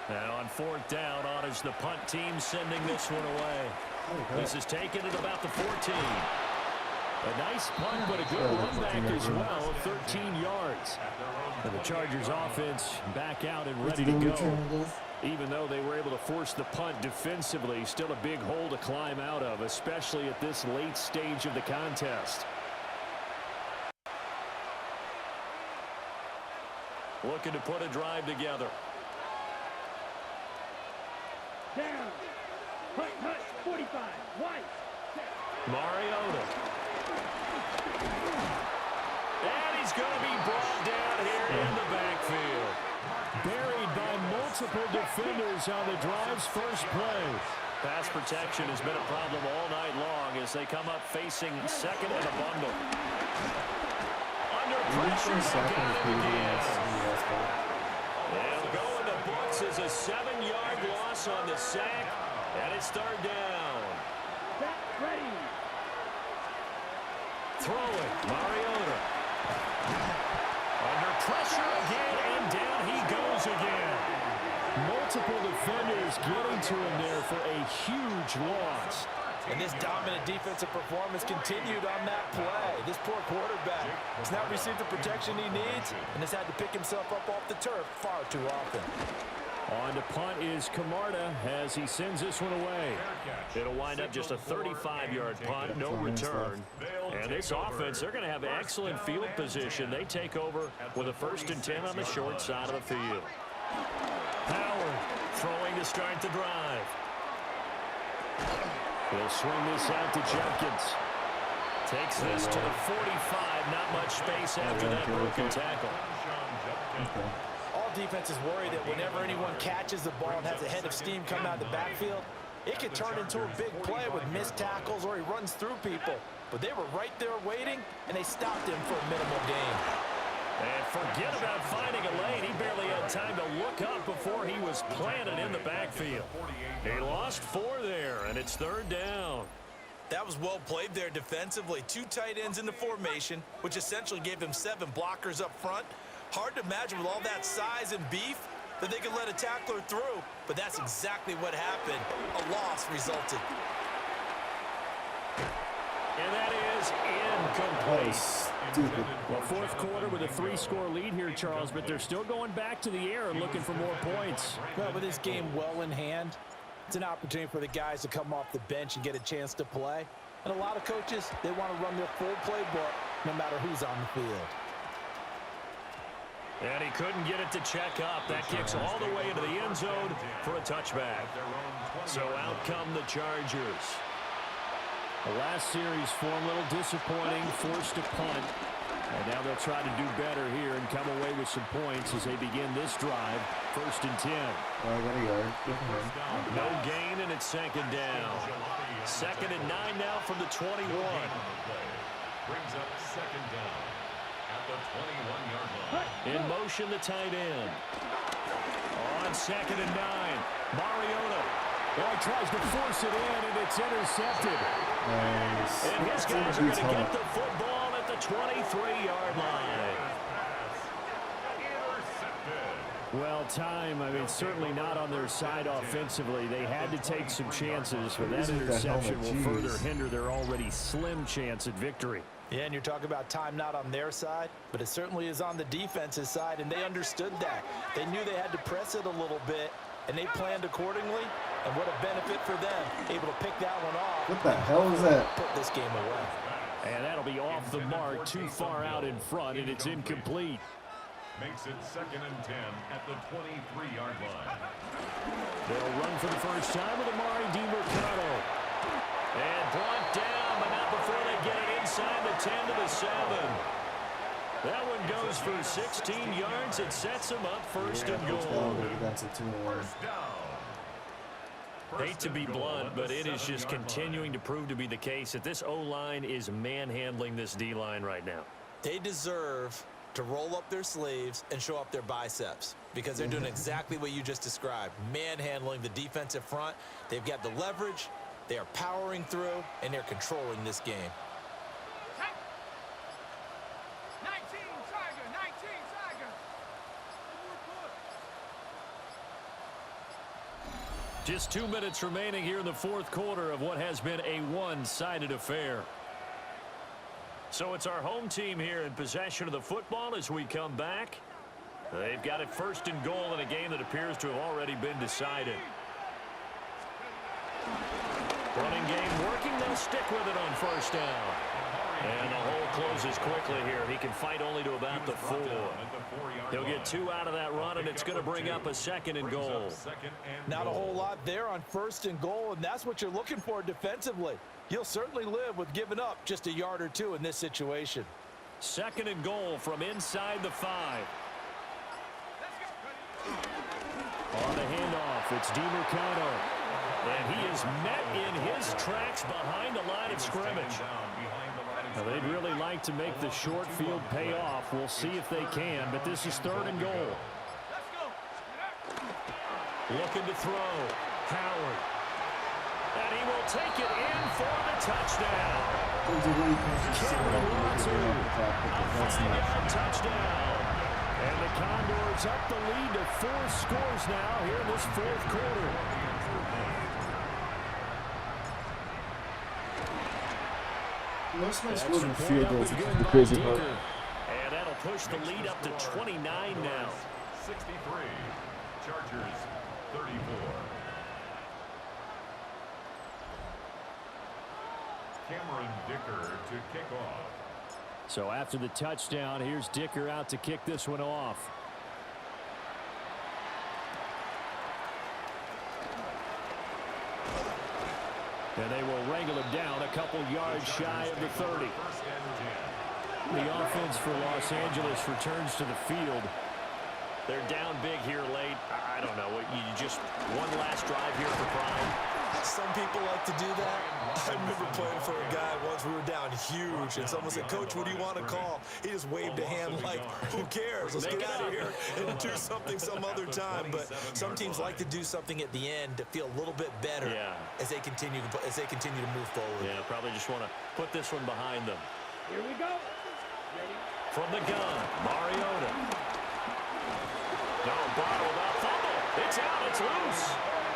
Now on 4th down, on is the punt team sending this one away. This is taken at about the 14. A nice punt, but a good run back as well, 13 yards. And the Chargers offense back out and ready to go. Even though they were able to force the punt defensively, still a big hole to climb out of, especially at this late stage of the contest. Looking to put a drive together. Down. Hunt, 45. White. Mariota. And he's going to be brought down here in the backfield. Buried by multiple defenders on the drive's first play. Pass protection has been a problem all night long as they come up facing 2nd and a bundle. Under pressure, got him again. They'll go in the books as a 7-yard loss on the sack, and it's 3rd down. Ready. Throwing, Mariota. Under pressure again, and down he goes again. Multiple defenders getting to him there for a huge loss. And this dominant defensive performance continued on that play. This poor quarterback has not received the protection he needs and has had to pick himself up off the turf far too often. On to punt is Camarda as he sends this one away. It'll wind up just a 35-yard punt, no return. And this offense, they're going to have excellent field position. They take over with a 1st and 10 on the short side of the field. Howard throwing to start the drive. He'll swing this out to Judkins. Takes this to the 45. Not much space after that broken tackle. All defenses worry that whenever anyone catches the ball and has a head of steam come out of the backfield, it could turn into a big play with missed tackles or he runs through people. But they were right there waiting, and they stopped him for a minimal gain. And forget about finding a lane. He barely had time to look up before he was planted in the backfield. He lost 4 there, and it's 3rd down. That was well played there defensively. 2 tight ends in the formation, which essentially gave him 7 blockers up front. Hard to imagine with all that size and beef that they could let a tackler through, but that's exactly what happened. A loss resulted. And that is incomplete. Stupid. Well, 4th quarter with a 3-score lead here, Charles, but they're still going back to the air and looking for more points. Well, with this game well in hand, it's an opportunity for the guys to come off the bench and get a chance to play. And a lot of coaches, they want to run their full playbook no matter who's on the field. And he couldn't get it to check up. That kicks all the way into the end zone for a touchback. So out come the Chargers. The last series form a little disappointing, forced to punt. And now they'll try to do better here and come away with some points as they begin this drive. 1st and 10. Oh, I got a yard. Good for him. No gain, and it's 2nd down. 2nd and 9 now from the 21. Brings up 2nd down at the 21-yard line. In motion, the tight end. On 2nd and 9. Mariota. Well, he tries to force it in, and it's intercepted. Nice. And his guys are going to get the football at the 23-yard line. Well, time, I mean, certainly not on their side offensively. They had to take some chances, but that interception will further hinder their already slim chance at victory. Yeah, and you're talking about time not on their side, but it certainly is on the defense's side, and they understood that. They knew they had to press it a little bit, and they planned accordingly, and what a benefit for them, able to pick that one off. What the hell is that? Put this game away. And that'll be off the mark, too far out in front, and it's incomplete. Makes it 2nd and 10 at the 23-yard line. They'll run for the first time with Amari DiMercato. And brought down, but not before they get it inside the 10 to the 7. That one goes for 16 yards. It sets them up 1st and goal. First down. Hate to be blunt, but it is just continuing to prove to be the case that this O-line is manhandling this D-line right now. They deserve to roll up their sleeves and show up their biceps because they're doing exactly what you just described, manhandling the defensive front. They've got the leverage, they are powering through, and they're controlling this game. 19 Tiger. Just 2 minutes remaining here in the 4th quarter of what has been a one-sided affair. So it's our home team here in possession of the football as we come back. They've got it 1st and goal in a game that appears to have already been decided. Running game working. They'll stick with it on 1st down. And the hole closes quickly here. He can fight only to about the 4. He'll get 2 out of that run, and it's going to bring up a 2nd and goal. Not a whole lot there on 1st and goal, and that's what you're looking for defensively. You'll certainly live with giving up just a yard or 2 in this situation. 2nd and goal from inside the 5. On the handoff, it's DiMercato. And he is met in his tracks behind the line of scrimmage. Now, they'd really like to make the short field pay off. We'll see if they can, but this is 3rd and goal. Looking to throw. Howard. And he will take it in for the touchdown. Cameron Watson, a 5-yard touchdown. And the Condors up the lead to 4 scores now here in this 4th quarter. Most of my scores in field goals, which is the crazy part. And that'll push the lead up to 29 now. 63. Chargers 34. Cameron Dicker to kick off. So after the touchdown, here's Dicker out to kick this one off. And they will wrangle him down a couple yards shy of the 30. The offense for Los Angeles returns to the field. They're down big here late. I don't know. You just one last drive here for pride. Some people like to do that. I remember playing for a guy once we were down huge. And someone said, Coach, what do you want to call? He just waved a hand like, who cares? Let's get out of here and do something some other time. But some teams like to do something at the end to feel a little bit better as they continue to move forward. Yeah, probably just want to put this one behind them. Here we go. From the gun, Mariota. No, bottled up, fumble. It's out, it's loose.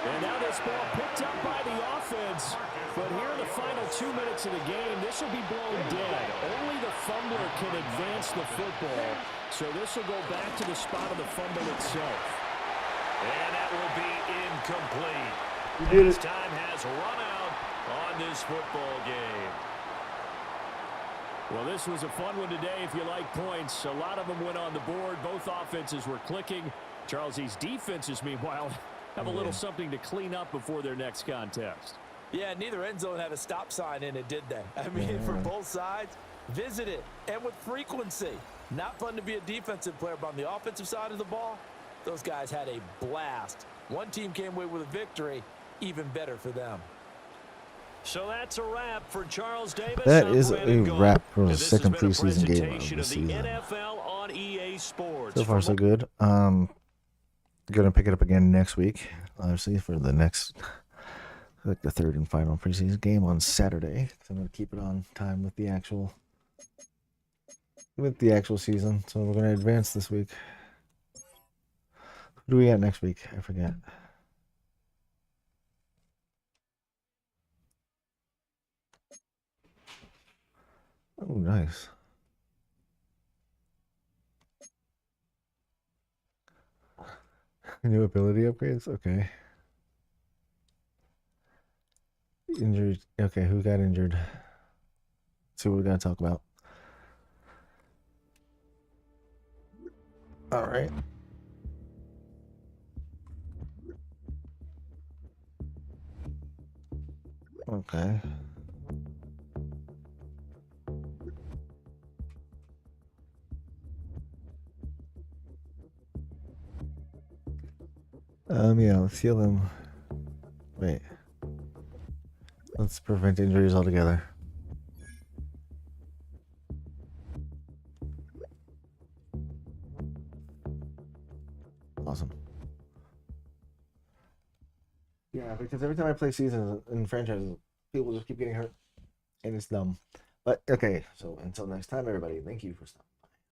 And now this ball picked up by the offense. But here in the final 2 minutes of the game, this will be blown dead. Only the fumbler can advance the football. So this will go back to the spot of the fumble itself. And that will be incomplete. You did As it. time has run out on this football game. Well, this was a fun one today if you like points. A lot of them went on the board. Both offenses were clicking. Charles, these defenses, meanwhile, have a little something to clean up before their next contest. Yeah, neither end zone had a stop sign in it, did they? I mean, for both sides, visit it, and with frequency. Not fun to be a defensive player, but on the offensive side of the ball, those guys had a blast. One team came away with a victory, even better for them. So that's a wrap for Charles Davis. That I'm is a Brandon Gault. wrap for the And this has second been a preseason game of presentation the of the season. NFL on EA Sports. So far, so good. Gonna pick it up again next week, obviously, for the next, like the third and final preseason game on Saturday. So I'm gonna keep it on time with the actual season. So we're gonna advance this week. Who do we got next week? I forget. Oh, nice. New ability upgrades? Okay. Injured. Okay, who got injured? Let's see what we gotta talk about. Alright. Okay. Yeah, let's heal them. Wait. Let's prevent injuries altogether. Awesome. Yeah, because every time I play seasons in franchises, people just keep getting hurt. And it's dumb. But, okay, so until next time, everybody, thank you for stopping.